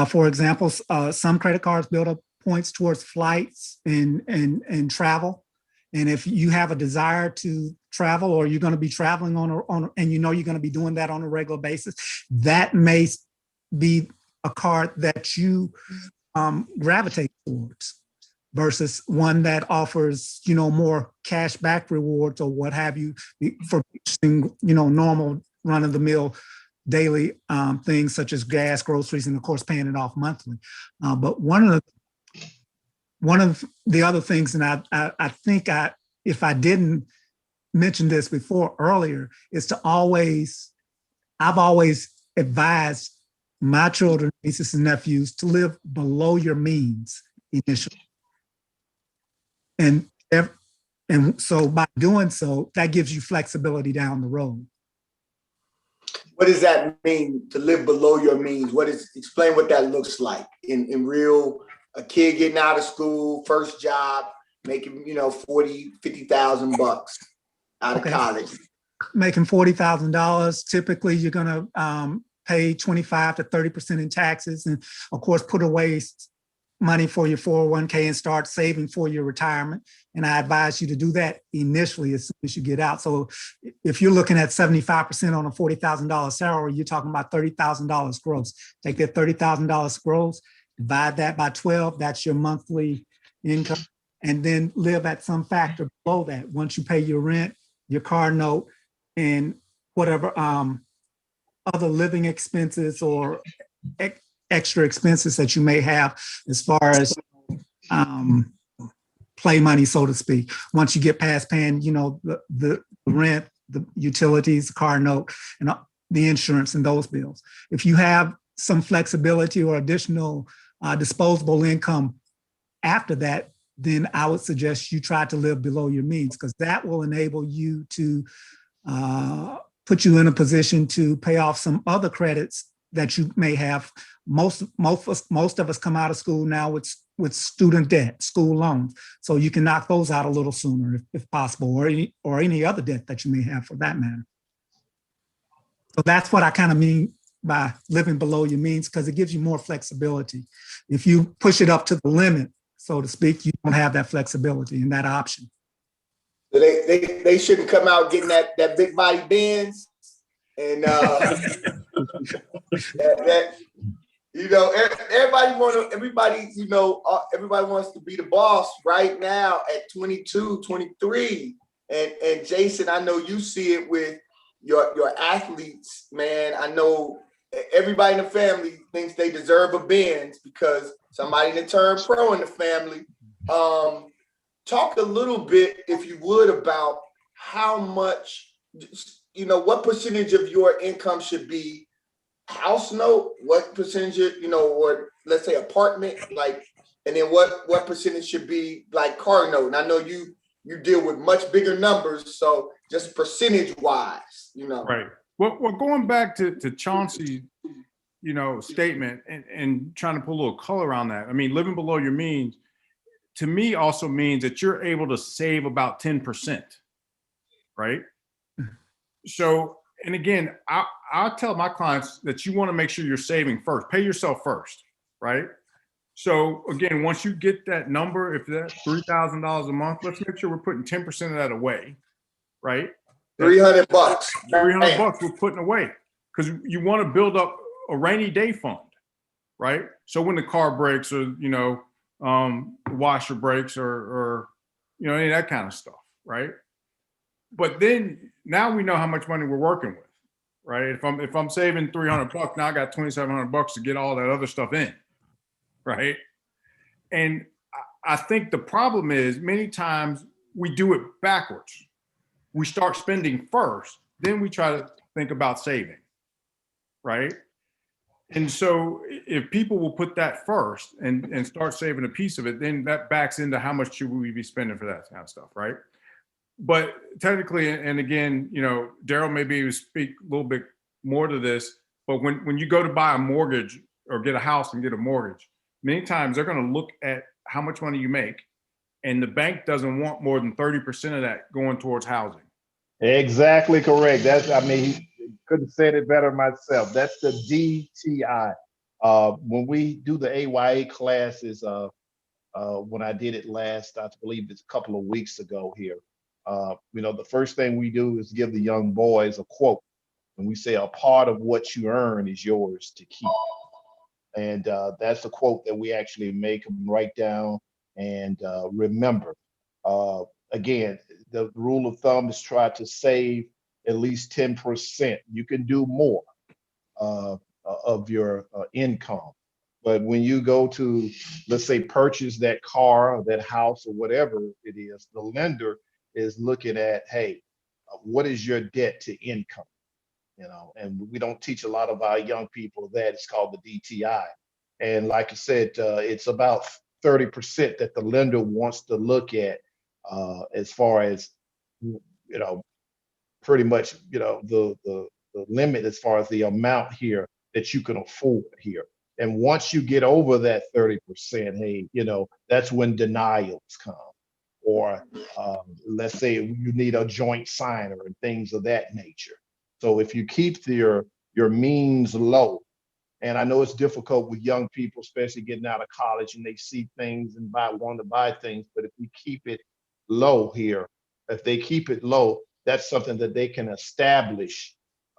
For example, some credit cards build up points towards flights and travel. And if you have a desire to travel, or you're going to be traveling and you're going to be doing that on a regular basis, that may be a card that you gravitate towards versus one that offers, more cash back rewards or what have you for purchasing, normal run-of-the-mill daily things such as gas, groceries, and of course paying it off monthly. But one of the other things, and I think if I didn't mention this earlier, is to always I've always advised my children, nieces and nephews to live below your means initially. And so by doing so, that gives you flexibility down the road. What does that mean to live below your means? Explain what that looks like in real, a kid getting out of school, first job, making, 40, 50,000 bucks out of college. Making $40,000, typically you're going to pay 25 to 30% in taxes, and of course put away money for your 401k and start saving for your retirement. And I advise you to do that initially as soon as you get out. So if you're looking at 75% on a $40,000 salary, you're talking about $30,000 gross. Take that $30,000 gross, divide that by 12, that's your monthly income, and then live at some factor below that. Once you pay your rent, your car note, and whatever other living expenses or extra expenses that you may have as far as play money, so to speak. Once you get past paying, the rent, the utilities, the car note, and the insurance and those bills. If you have some flexibility or additional disposable income after that, then I would suggest you try to live below your means, because that will enable you to put you in a position to pay off some other credits that you may have. Most of us come out of school now with student debt, school loans, so you can knock those out a little sooner if possible, or any other debt that you may have for that matter. So that's what I kind of mean by living below your means, because it gives you more flexibility. If you push it up to the limit, so to speak, you don't have that flexibility and that option. So they shouldn't come out getting that big body Benz and everybody wants to be the boss right now at 22, 23. And Jason, I know you see it with your athletes, man. I know everybody in the family thinks they deserve a Benz because somebody that turned pro in the family. Talk a little bit, if you would, about how much, what percentage of your income should be house note, what percentage, or let's say apartment, and then what percentage should be like car note. And I know you deal with much bigger numbers, so just percentage wise, Right. Well, going back to Chauncey's, statement and trying to put a little color on that. I mean, living below your means, to me, also means that you're able to save about 10%, right? So, and again, I'll tell my clients that you want to make sure you're saving first. Pay yourself first, right? So again, once you get that number, if that's $3,000 a month, let's make sure we're putting 10% of that away, right? $300. $300 we're putting away, because you want to build up a rainy day fund, right? So when the car breaks, or the washer breaks, or any of that kind of stuff, right? But then now we know how much money we're working with, right? If I'm saving $300, now I got $2,700 to get all that other stuff in, right? And I think the problem is many times we do it backwards. We start spending first, then we try to think about saving, right? And so if people will put that first and start saving a piece of it, then that backs into how much should we be spending for that kind of stuff, right? But technically, and again, Daryl may be able to speak a little bit more to this, but when you go to buy a mortgage or get a house and get a mortgage, many times they're going to look at how much money you make, and the bank doesn't want more than 30% of that going towards housing. Exactly correct. Couldn't have said it better myself. That's the DTI. When we do the AYA classes, when I did it last, I believe it's a couple of weeks ago here, the first thing we do is give the young boys a quote. And we say a part of what you earn is yours to keep. And that's the quote that we actually make them write down and remember. Again, the rule of thumb is try to save at least 10%. You can do more of your income. But when you go to, let's say, purchase that car or that house or whatever it is, the lender is looking at, hey, what is your debt to income? and we don't teach a lot of our young people that. It's called the DTI. And like I said, it's about 30% that the lender wants to look at as far as, pretty much, the limit as far as the amount here that you can afford here. And once you get over that 30%, hey, that's when denials come. Or let's say you need a joint signer and things of that nature. So if you keep your means low, and I know it's difficult with young people, especially getting out of college, and they see things and want to buy things. But if we keep it low here, if they keep it low, that's something that they can establish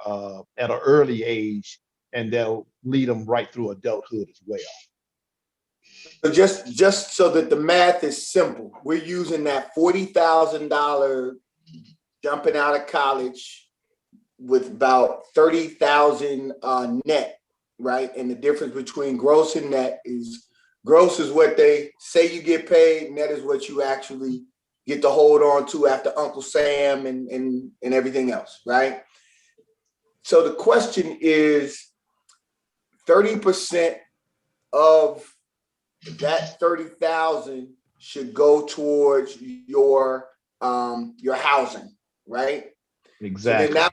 at an early age, and they'll lead them right through adulthood as well. So just so that the math is simple, we're using that $40,000 jumping out of college with about 30,000 net, right? And the difference between gross and net is gross is what they say you get paid, net is what you actually get to hold on to after Uncle Sam and everything else, right? So the question is 30% of that 30,000 should go towards your housing, right? Exactly. So then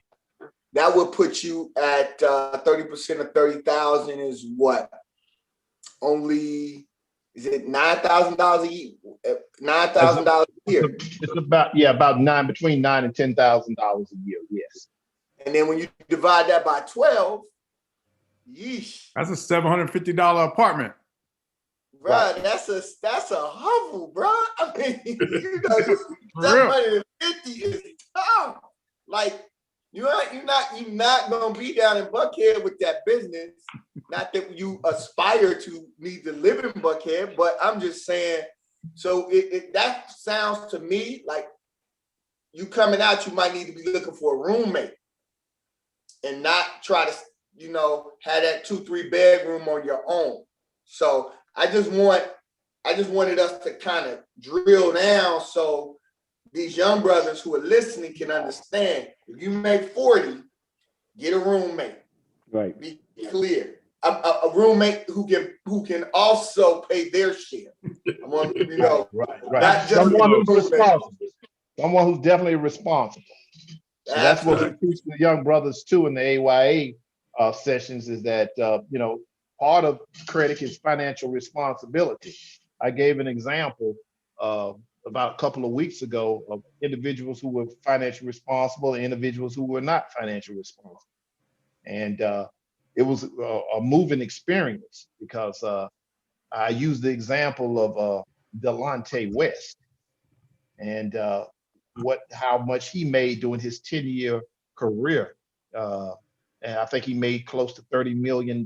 that would put you at 30% of 30,000 is what? Only, is it $9,000 a year? $9,000 a year. It's about between $9,000 and $10,000 a year. Yes. And then when you divide that by 12, yeesh. That's a $750 apartment. Bro, right. That's a hovel, bro. I mean, $750 is tough. Like, you're not gonna be down in Buckhead with that business. Not that you aspire to need to live in Buckhead, but I'm just saying. So that sounds to me like you coming out, you might need to be looking for a roommate, and not try to, have that 2-3 bedroom on your own. So I just wanted us to kind of drill down so these young brothers who are listening can understand. If you make 40, get a roommate. Right. Be clear. A roommate who can also pay their share. I want right. Not just someone who's responsible. Someone who's definitely responsible. So that's what we teach the young brothers too in the AYA sessions, is that part of credit is financial responsibility. I gave an example about a couple of weeks ago of individuals who were financially responsible and individuals who were not financially responsible. And it was a moving experience because I used the example of Delonte West and how much he made during his 10-year career. And I think he made close to $30 million,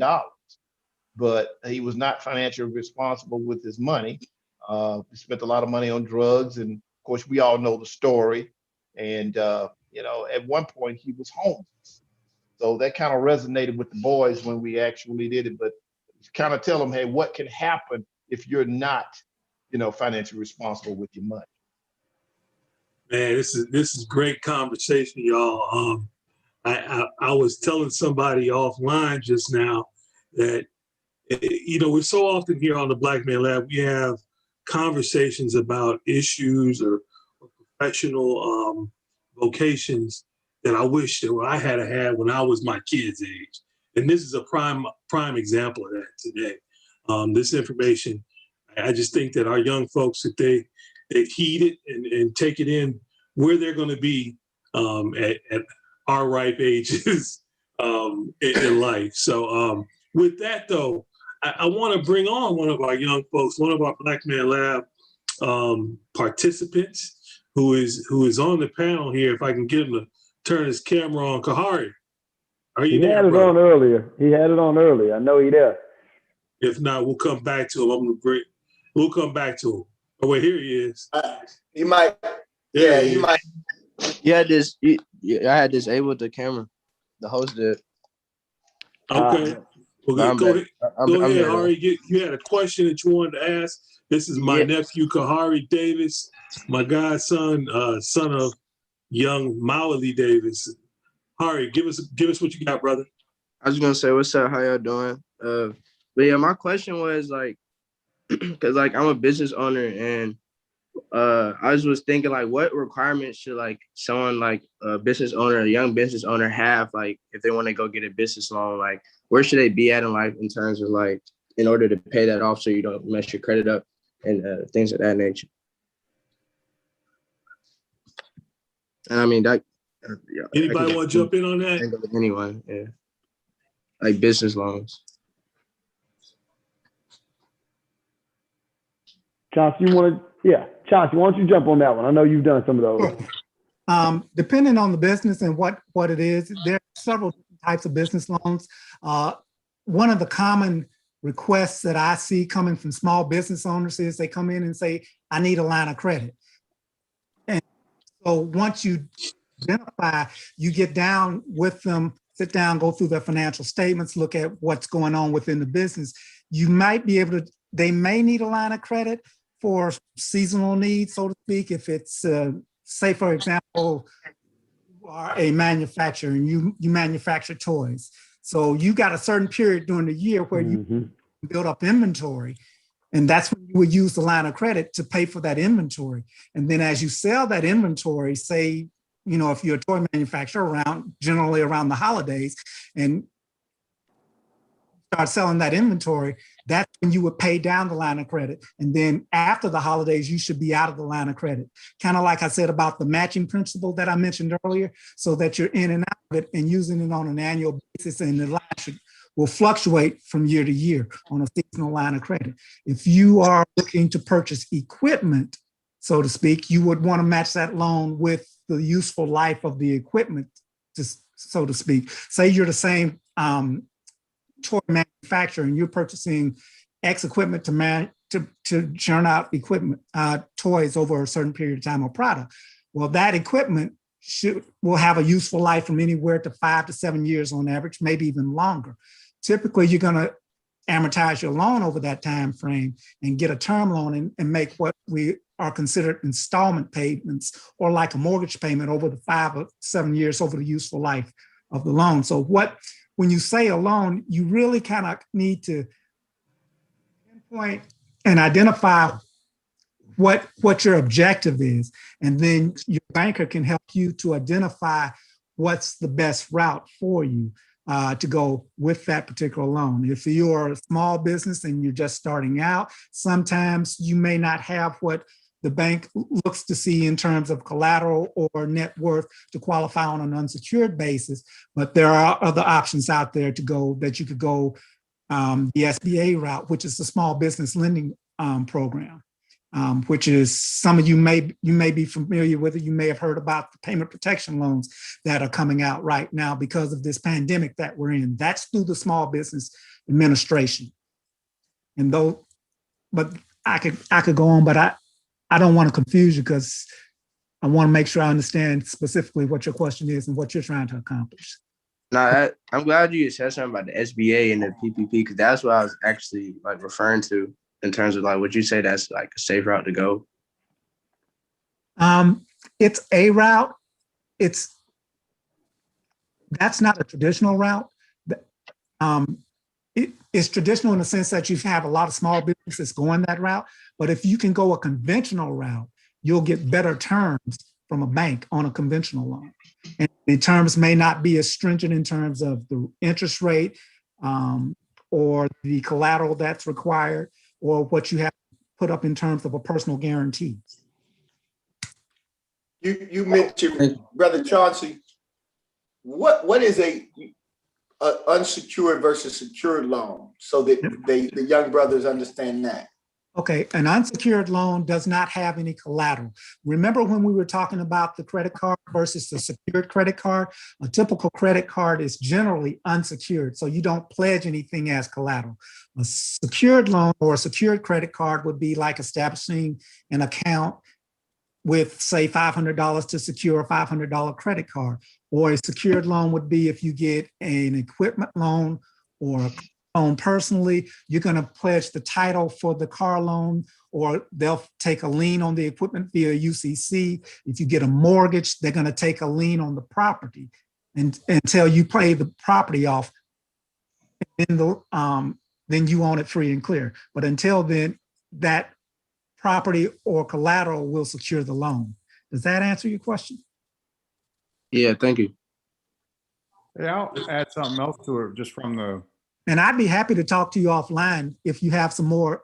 but he was not financially responsible with his money. He spent a lot of money on drugs. And of course, we all know the story. And, at one point he was homeless. So that kind of resonated with the boys when we actually did it, but kind of tell them, hey, what can happen if you're not, financially responsible with your money? Man, this is great conversation, y'all. I was telling somebody offline just now that, we're so often here on the Black Man Lab, we have conversations about issues or professional vocations that I wish that I had when I was my kid's age. And this is a prime example of that today. This information, I just think that our young folks, if they heed it and take it in, where they're going to be at our ripe ages in life. So with that, though, I want to bring on one of our young folks, one of our Black Man Lab participants who is on the panel here. If I can get him to turn his camera on. Kahari, are you there? He had it on earlier. I know he there. If not, we'll come back to him. We'll come back to him. Oh, wait, here he is. He might. Yeah, he might. I had disabled the camera. The host did. Okay. Well, go ahead, Kahari. You had a question that you wanted to ask. This is my nephew, Kahari Davis, my godson, son of young Mawali Davis. Hari, give us what you got, brother. I was gonna say, what's up? How y'all doing? But yeah, my question was like, because like I'm a business owner, and I was thinking like, what requirements should like someone like a business owner, a young business owner have like if they want to go get a business loan? Like, where should they be at in life in terms of like in order to pay that off so you don't mess your credit up and things of that nature? And I mean that. Yeah, Anybody want to jump in on that? Anyone, yeah. Like business loans. Chauncey, Chauncey, why don't you jump on that one? I know you've done some of those. Depending on the business and what it is, there are several types of business loans. One of the common requests that I see coming from small business owners is they come in and say, I need a line of credit. And so once you identify, you get down with them, sit down, go through their financial statements, look at what's going on within the business. You might be able to, they may need a line of credit for seasonal needs, so to speak. If it's, say, for example, you are a manufacturer and you manufacture toys. So you got a certain period during the year where you build up inventory. And that's when you would use the line of credit to pay for that inventory. And then as you sell that inventory, say, you know, if you're a toy manufacturer generally around the holidays, and start selling that inventory, that's when you would pay down the line of credit. And then after the holidays, you should be out of the line of credit. Kind of like I said about the matching principle that I mentioned earlier, so that you're in and out of it and using it on an annual basis, and the line will fluctuate from year to year on a seasonal line of credit. If you are looking to purchase equipment, so to speak, you would want to match that loan with the useful life of the equipment, so to speak. Say you're the same toy manufacturer and you're purchasing X equipment to churn out equipment, toys over a certain period of time or product. Well, that equipment will have a useful life from anywhere to 5 to 7 years on average, maybe even longer. Typically, you're going to amortize your loan over that time frame and get a term loan and make what we are considered installment payments, or like a mortgage payment over the 5 or 7 years over the useful life of the loan. So when you say a loan, you really kind of need to pinpoint and identify what your objective is. And then your banker can help you to identify what's the best route for you to go with that particular loan. If you're a small business and you're just starting out, sometimes you may not have what the bank looks to see in terms of collateral or net worth to qualify on an unsecured basis, but there are other options out there that you could go the SBA route, which is the small business lending program, which is some of you may be familiar with it. You may have heard about the payment protection loans that are coming out right now because of this pandemic that we're in. That's through the Small Business Administration. And but I could go on, but I don't want to confuse you because I want to make sure I understand specifically what your question is and what you're trying to accomplish. No, I'm glad you said something about the SBA and the PPP, because that's what I was actually like referring to in terms of like, would you say that's like a safe route to go? It's a route. That's not a traditional route. It's traditional in the sense that you have a lot of small businesses going that route. But if you can go a conventional route, you'll get better terms from a bank on a conventional loan. And the terms may not be as stringent in terms of the interest rate or the collateral that's required, or what you have to put up in terms of a personal guarantee. You mentioned, Brother Chauncey, what is a unsecured versus secured loan, so that the young brothers understand that? Okay, an unsecured loan does not have any collateral. Remember when we were talking about the credit card versus the secured credit card? A typical credit card is generally unsecured, so you don't pledge anything as collateral. A secured loan or a secured credit card would be like establishing an account with, say, $500 to secure a $500 credit card. Or a secured loan would be if you get an equipment loan or a loan personally, you're going to pledge the title for the car loan, or they'll take a lien on the equipment via UCC. If you get a mortgage, they're going to take a lien on the property. and until you pay the property off, then you own it free and clear. But until then, that property or collateral will secure the loan. Does that answer your question? Yeah, thank you. Yeah, I'll add something else to it just from the. And I'd be happy to talk to you offline if you have some more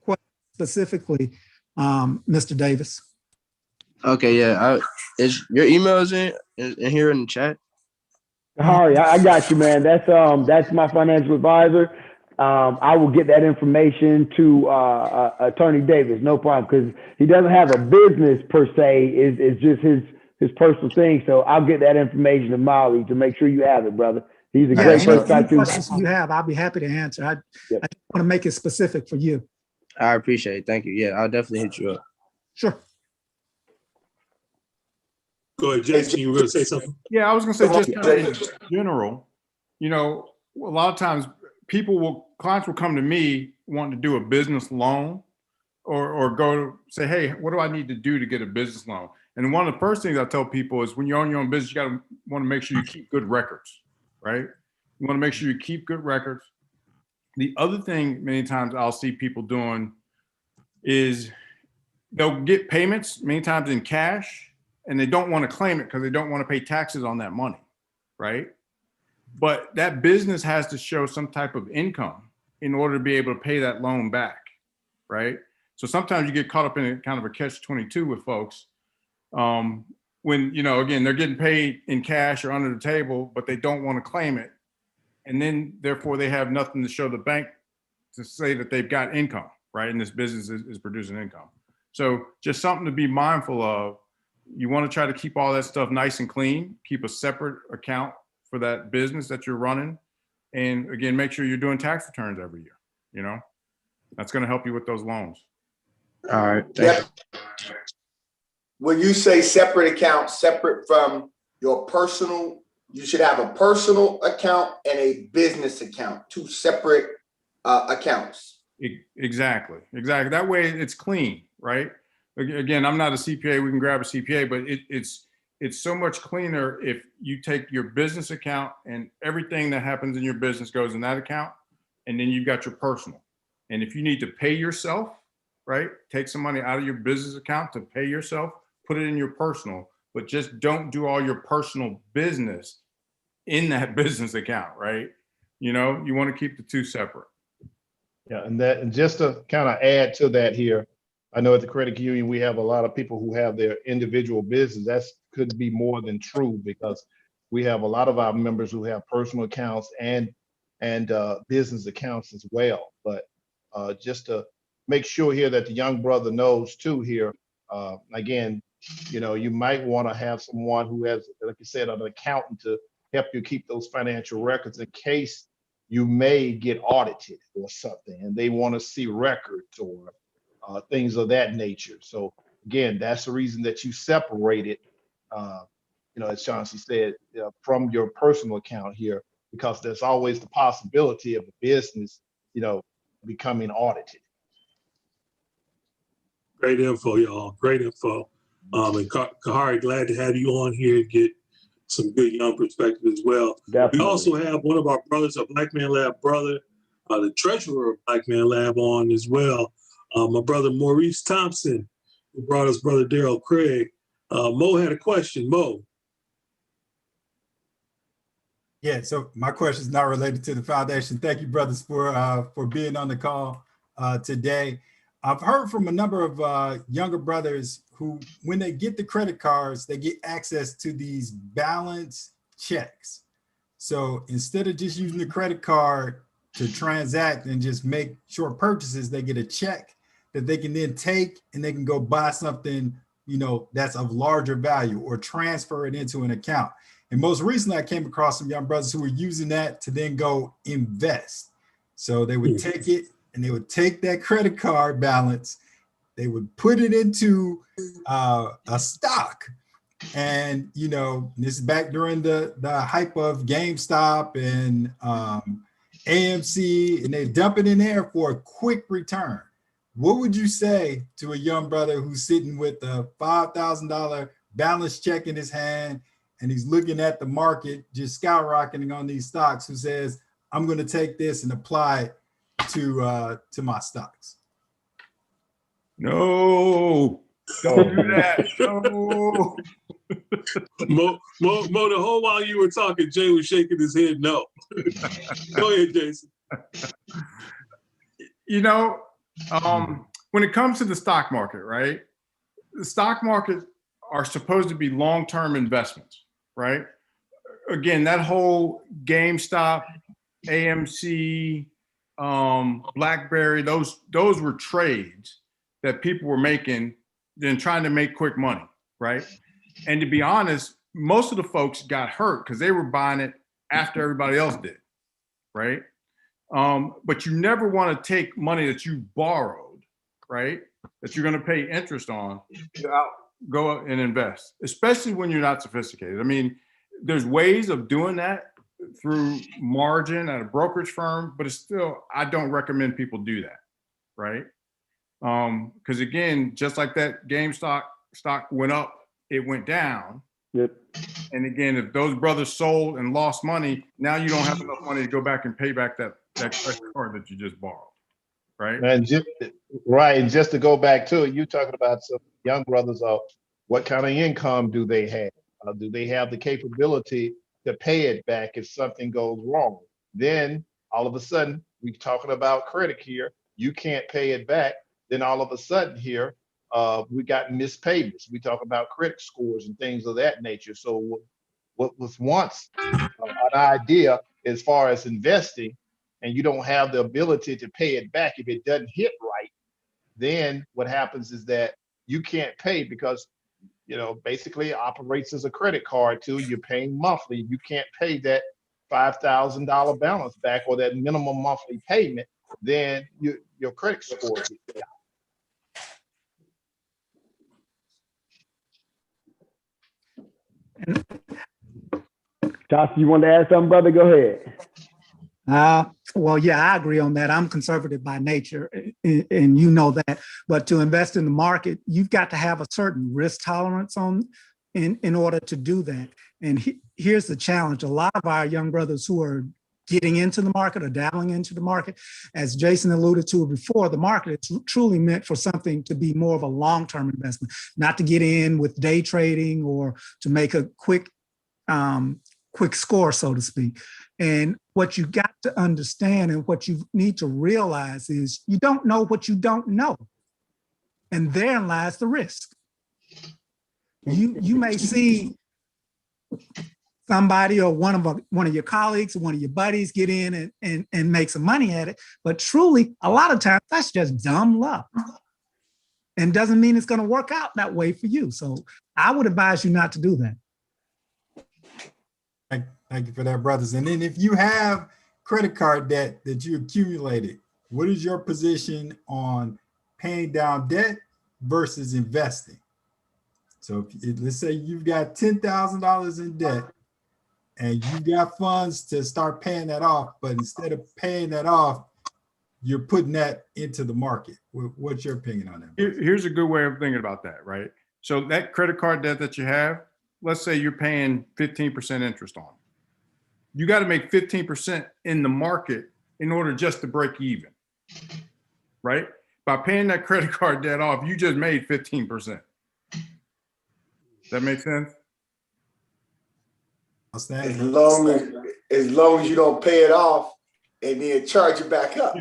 questions specifically, Mr. Davis. Okay, yeah. Is your emails in here in the chat? Kahari, I got you, man. That's my financial advisor. I will get that information to Attorney Davis, no problem, because he doesn't have a business per se. It's just his personal thing. So I'll get that information to Molly to make sure you have it, brother. He's a great person. Any questions you have, I'll be happy to answer. I just want to make it specific for you. I appreciate it. Thank you. Yeah, I'll definitely hit you up. Sure. Go ahead, Jason. You were going to say something? Yeah, I was going to say just kind of in general, you know, a lot of times clients will come to me wanting to do a business loan or go to say, hey, what do I need to do to get a business loan? And one of the first things I tell people is when you own your own business, you want to make sure you keep good records, right? You want to make sure you keep good records. The other thing many times I'll see people doing is they'll get payments many times in cash and they don't want to claim it because they don't want to pay taxes on that money, right? But that business has to show some type of income in order to be able to pay that loan back, right? So sometimes you get caught up in a kind of a catch-22 with folks when, you know, again, they're getting paid in cash or under the table, but they don't want to claim it. And then therefore they have nothing to show the bank to say that they've got income, right? And this business is producing income. So just something to be mindful of. You want to try to keep all that stuff nice and clean, keep a separate account for that business that you're running. And again, make sure you're doing tax returns every year. You know, that's going to help you with those loans. All right. Thank you. When you say separate account, separate from your personal, you should have a personal account and a business account, two separate accounts. Exactly. That way it's clean, right? Again, I'm not a CPA. We can grab a CPA, but it's so much cleaner if you take your business account and everything that happens in your business goes in that account, and then you've got your personal. And if you need to pay yourself, right, take some money out of your business account to pay yourself, put it in your personal, but just don't do all your personal business in that business account, right? You know, you want to keep the two separate. Yeah, and just to kind of add to that here, I know at the credit union, we have a lot of people who have their individual business. That could be more than true because we have a lot of our members who have personal accounts and business accounts as well. But just to make sure here that the young brother knows too here, again, you know, you might want to have someone who has, like you said, an accountant to help you keep those financial records in case you may get audited or something and they want to see records or things of that nature. So again, that's the reason that you separate it, you know, as Chauncey said, from your personal account here, because there's always the possibility of a business, you know, becoming audited. Great info, y'all. Great info. And Kahari, glad to have you on here to get some good young perspective as well. Definitely. We also have one of our brothers, a Black Man Lab brother, the treasurer of Black Man Lab on as well. My brother Maurice Thompson, who brought us brother Daryl Craig. Mo had a question. Mo. Yeah, so my question is not related to the foundation. Thank you, brothers, for being on the call today. I've heard from a number of younger brothers who, when they get the credit cards, they get access to these balance checks. So instead of just using the credit card to transact and just make short purchases, they get a check that they can then take and they can go buy something, you know, that's of larger value or transfer it into an account. And most recently, I came across some young brothers who were using that to then go invest. So they would take it and they would take that credit card balance, they would put it into a stock. And, you know, this is back during the hype of GameStop and AMC, and they dump it in there for a quick return. What would you say to a young brother who's sitting with a $5,000 balance check in his hand and he's looking at the market just skyrocketing on these stocks, who says, I'm going to take this and apply it to my stocks? No, don't do that. No. Mo, the whole while you were talking, Jay was shaking his head no. Go ahead, Jason. You know, when it comes to the stock market, right? The stock market are supposed to be long-term investments, right? Again, that whole GameStop, AMC, BlackBerry, those were trades that people were making, then trying to make quick money, right? And to be honest, most of the folks got hurt because they were buying it after everybody else did, right? But you never want to take money that you borrowed, right? That you're going to pay interest on, go out and invest, especially when you're not sophisticated. I mean, there's ways of doing that through margin at a brokerage firm, but it's still, I don't recommend people do that, right? Because again, just like that GameStop stock went up, it went down. Yep. And again, if those brothers sold and lost money, now you don't have enough money to go back and pay back that credit card that you just borrowed, right? And just to go back to it, you talking about some young brothers of what kind of income do they have? Do they have the capability to pay it back if something goes wrong? Then all of a sudden, we're talking about credit here. You can't pay it back. Then all of a sudden here, we got missed payments. We talk about credit scores and things of that nature. So what was once an idea as far as investing, and you don't have the ability to pay it back if it doesn't hit right, then what happens is that you can't pay because, you know, basically it operates as a credit card too. You're paying monthly. You can't pay that $5,000 balance back or that minimum monthly payment, then your credit score gets down. Josh, you want to add something, brother? Go ahead. Well, yeah, I agree on that. I'm conservative by nature, and you know that. But to invest in the market, you've got to have a certain risk tolerance in order to do that. And here's the challenge. A lot of our young brothers who are getting into the market or dabbling into the market, as Jason alluded to before, the market is truly meant for something to be more of a long-term investment, not to get in with day trading or to make a quick score, so to speak. And what you got to understand and what you need to realize is you don't know what you don't know. And therein lies the risk. You may see somebody or one of your colleagues or one of your buddies get in and make some money at it, but truly, a lot of times that's just dumb luck. And doesn't mean it's going to work out that way for you. So I would advise you not to do that. Thank you for that, brothers. And then if you have credit card debt that you accumulated, what is your position on paying down debt versus investing? So let's say you've got $10,000 in debt and you got funds to start paying that off, but instead of paying that off, you're putting that into the market. What's your opinion on that? Here's a good way of thinking about that, right? So that credit card debt that you have, let's say you're paying 15% interest on. You got to make 15% in the market in order just to break even, right? By paying that credit card debt off, you just made 15%. That make sense? As long as you don't pay it off and then charge it back up.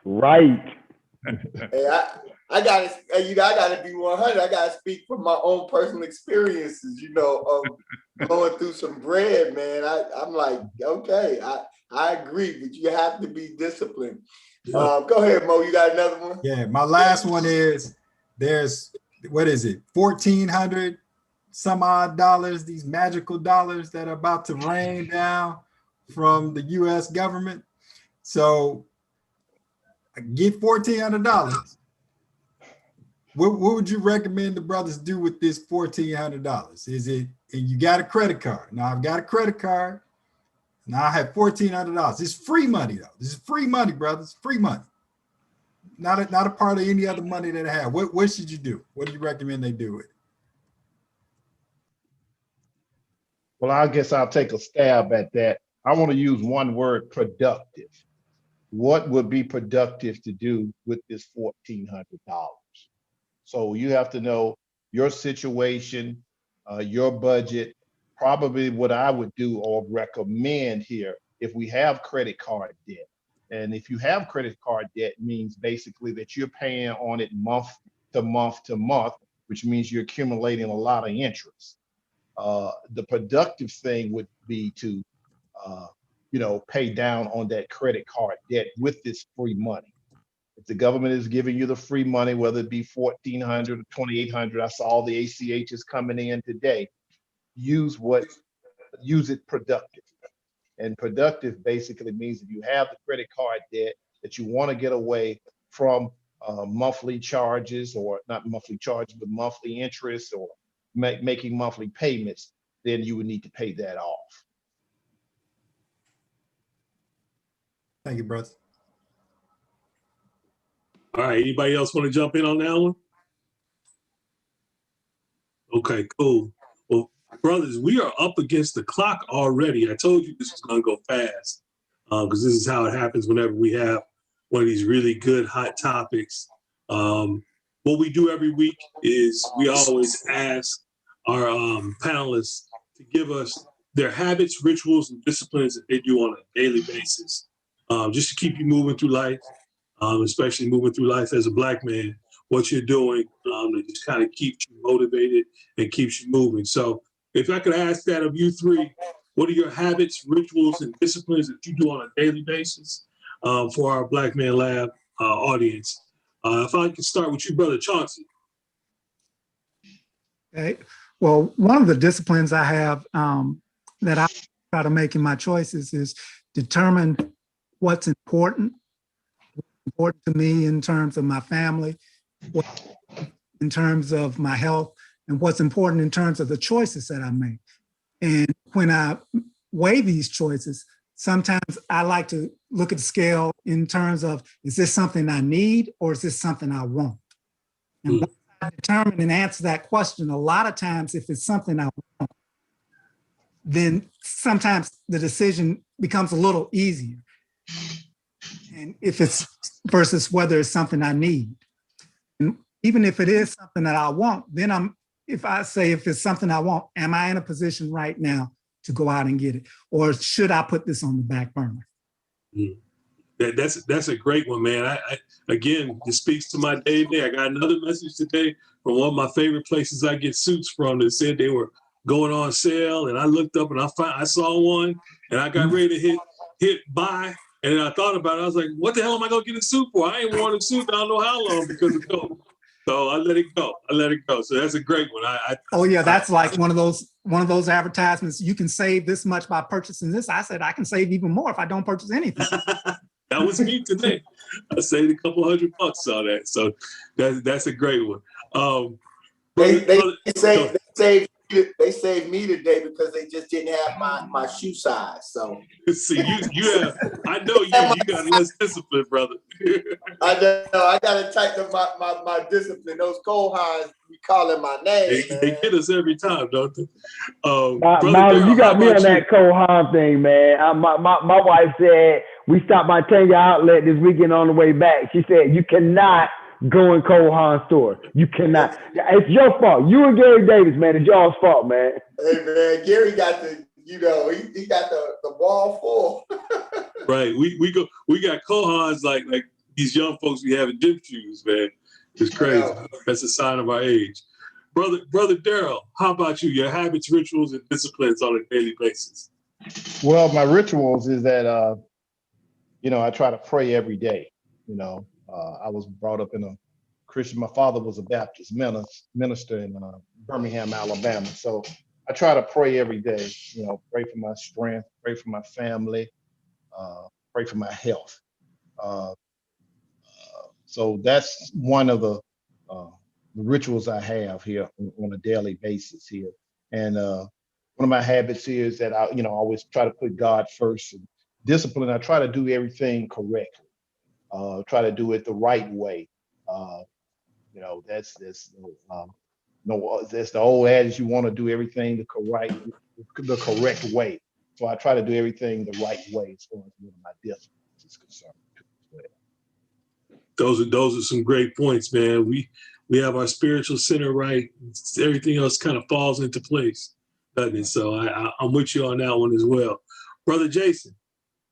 Right. Hey, I gotta be 100. I gotta speak from my own personal experiences, of going through some bread, man. I'm like, okay, I agree, but you have to be disciplined. Go ahead, Mo. You got another one? Yeah, my last one is there's, what is it, 1,400 some odd dollars, these magical dollars that are about to rain down from the U.S. government. So I get $1,400. What would you recommend the brothers do with this $1,400? Is it, and you got a credit card. Now I've got a credit card. Now I have $1,400. It's free money though. This is free money, brothers. Free money. Not a part of any other money that I have. What should you do? What do you recommend they do with it? Well, I guess I'll take a stab at that. I want to use one word: productive. What would be productive to do with this $1,400? So you have to know your situation, your budget. Probably what I would do or recommend here, if we have credit card debt, and if you have credit card debt, means basically that you're paying on it month to month to month, which means you're accumulating a lot of interest. The productive thing would be to, pay down on that credit card debt with this free money. If the government is giving you the free money, whether it be 1,400 or 2,800, I saw all the ACHs coming in today. Use it productive. And productive basically means if you have the credit card debt that you want to get away from monthly charges, or not monthly charges, but monthly interest, or making monthly payments, then you would need to pay that off. Thank you, brother. All right, anybody else want to jump in on that one? Okay, cool. Well, brothers, we are up against the clock already. I told you this was going to go fast because this is how it happens whenever we have one of these really good hot topics. What we do every week is we always ask our panelists to give us their habits, rituals, and disciplines that they do on a daily basis, just to keep you moving through life, especially moving through life as a Black man. What you're doing that just kind of keeps you motivated and keeps you moving. So if I could ask that of you three, what are your habits, rituals, and disciplines that you do on a daily basis for our Black Man Lab audience? If I could start with you, Brother Chauncey. Okay. Well, one of the disciplines I have that I try to make in my choices is determine what's important to me in terms of my family, in terms of my health, and what's important in terms of the choices that I make. And when I weigh these choices, sometimes I like to look at the scale in terms of, is this something I need or is this something I want? And once I determine and answer that question, a lot of times if it's something I want, then sometimes the decision becomes a little easier. And if it's versus whether it's something I need. And even if it is something that I want, then if it's something I want, am I in a position right now to go out and get it? Or should I put this on the back burner? That's a great one, man. Again, it speaks to my day. I got another message today from one of my favorite places I get suits from that said they were going on sale. And I looked up and I saw one and I got ready to hit buy. And then I thought about it. I was like, what the hell am I going to get a suit for? I ain't worn a suit I don't know how long because of COVID. So I let it go. So that's a great one. That's like one of those advertisements. You can save this much by purchasing this. I said I can save even more if I don't purchase anything. That was me today. I saved a couple $100 on that. So that's a great one. They saved me today because they just didn't have my shoe size. So see, you have. I know you got less discipline, brother. I know. I gotta tighten up my discipline. Those cold highs be calling my name. They get us every time, don't they? Molly, you got me on that Cole Haan thing, man. My wife said we stopped by Tanya Outlet this weekend on the way back. She said you cannot go in Cole Haan store. You cannot. It's your fault. You and Gary Davis, man. It's y'all's fault, man. Hey, man, Gary got he got the wall full. Right. We got Cole Haans like these young folks we have in gym shoes, man. It's crazy. That's a sign of our age. Brother Daryl, how about you? Your habits, rituals, and disciplines on a daily basis. Well, my rituals is that I try to pray every day. I was brought up in a Christian. My father was a Baptist minister in Birmingham, Alabama. So I try to pray every day. Pray for my strength, pray for my family, pray for my health. So that's one of the rituals I have here on a daily basis here. And one of my habits here is that I always try to put God first. And discipline, I try to do everything correctly. Try to do it the right way. That's No, it's the old adage, you want to do everything the correct way. So I try to do everything the right way as far as my discipline is concerned. Those are some great points, man. We have our spiritual center right. Everything else kind of falls into place, doesn't it? So I'm with you on that one as well. Brother Jason.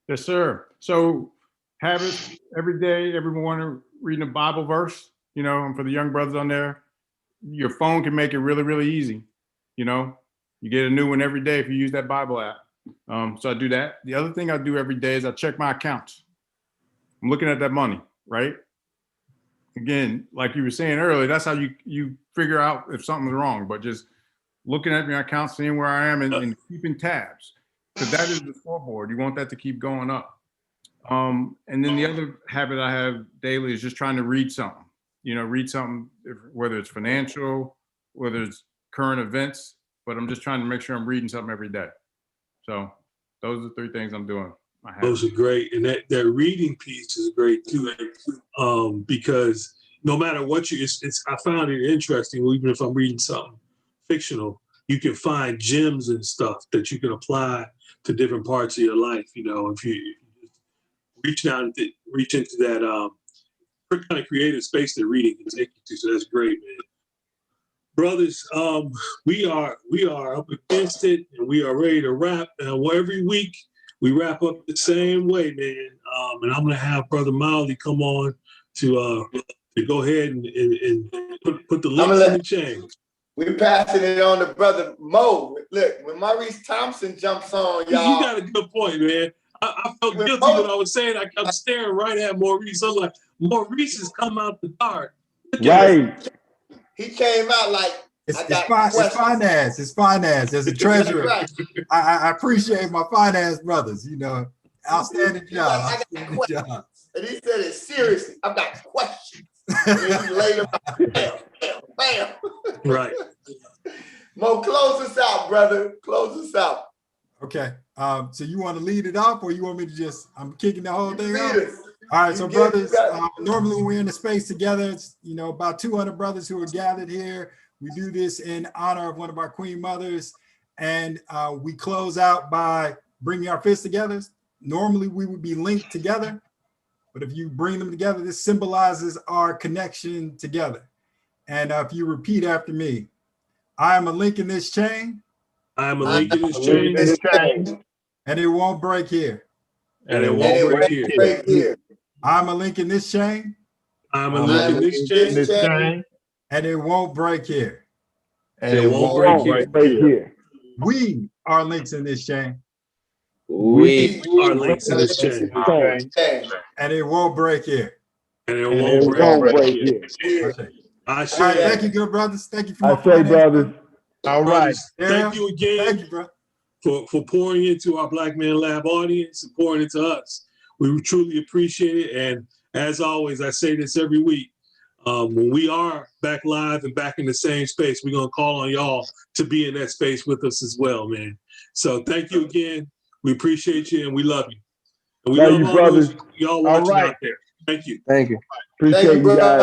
Yes, sir. So habits every day, every morning, reading a Bible verse, and for the young brothers on there, your phone can make it really, really easy. You get a new one every day if you use that Bible app. So I do that. The other thing I do every day is I check my accounts. I'm looking at that money, right? Again, like you were saying earlier, that's how you figure out if something's wrong, but just looking at my account, seeing where I am and keeping tabs, because that is the scoreboard. You want that to keep going up. And then the other habit I have daily is just trying to read something, whether it's financial, whether it's current events, but I'm just trying to make sure I'm reading something every day. So those are the three things I'm doing. Those are great. And that reading piece is great too. Because no matter what I found it interesting, even if I'm reading something fictional, you can find gems and stuff that you can apply to different parts of your life. If you reach into that kind of creative space that reading can take you to. So that's great, man. Brothers, we are up against it, and we are ready to wrap. Every week we wrap up the same way, man. And I'm gonna have Brother Miley come on to go ahead and put the links in the chain. We're passing it on to Brother Mo. Look, when Maurice Thompson jumps on, y'all. You got a good point, man. I felt guilty when I was saying. I kept staring right at Maurice. I was like, Maurice has come out the dark. Right. He came out like, it's finance. It's finance. As a treasurer, right. I appreciate my finance brothers. Outstanding job. Outstanding job. And he said it seriously. I've got questions. And then he laid them out. Bam, bam, bam. Right. Mo, close us out, brother. Close us out. Okay. So you want to lead it off, or you want me to I'm kicking the whole thing off? All right. So brothers, normally when we're in the space together, it's about 200 brothers who are gathered here. We do this in honor of one of our queen mothers, and we close out by bringing our fists together. Normally we would be linked together, but if you bring them together, this symbolizes our connection together. And if you repeat after me, I am a link in this chain. I am a link in this chain. And it won't break here. And it won't break here. I'm a link in this chain. I'm a link in this chain. And it won't break here. And it won't break here. We are links in this chain. We are links in this chain. And it won't break here. And it won't break here. Okay. All right, thank you, good brothers. Thank you for my brothers. All right. Thank you again. Thank you, bro. For pouring into our Black Man Lab audience and pouring into us. We truly appreciate it. And as always, I say this every week. When we are back live and back in the same space, we're going to call on y'all to be in that space with us as well, man. So thank you again. We appreciate you and we love you. And we love you, brothers. Y'all watching out there. Thank you. Thank you. Appreciate you guys.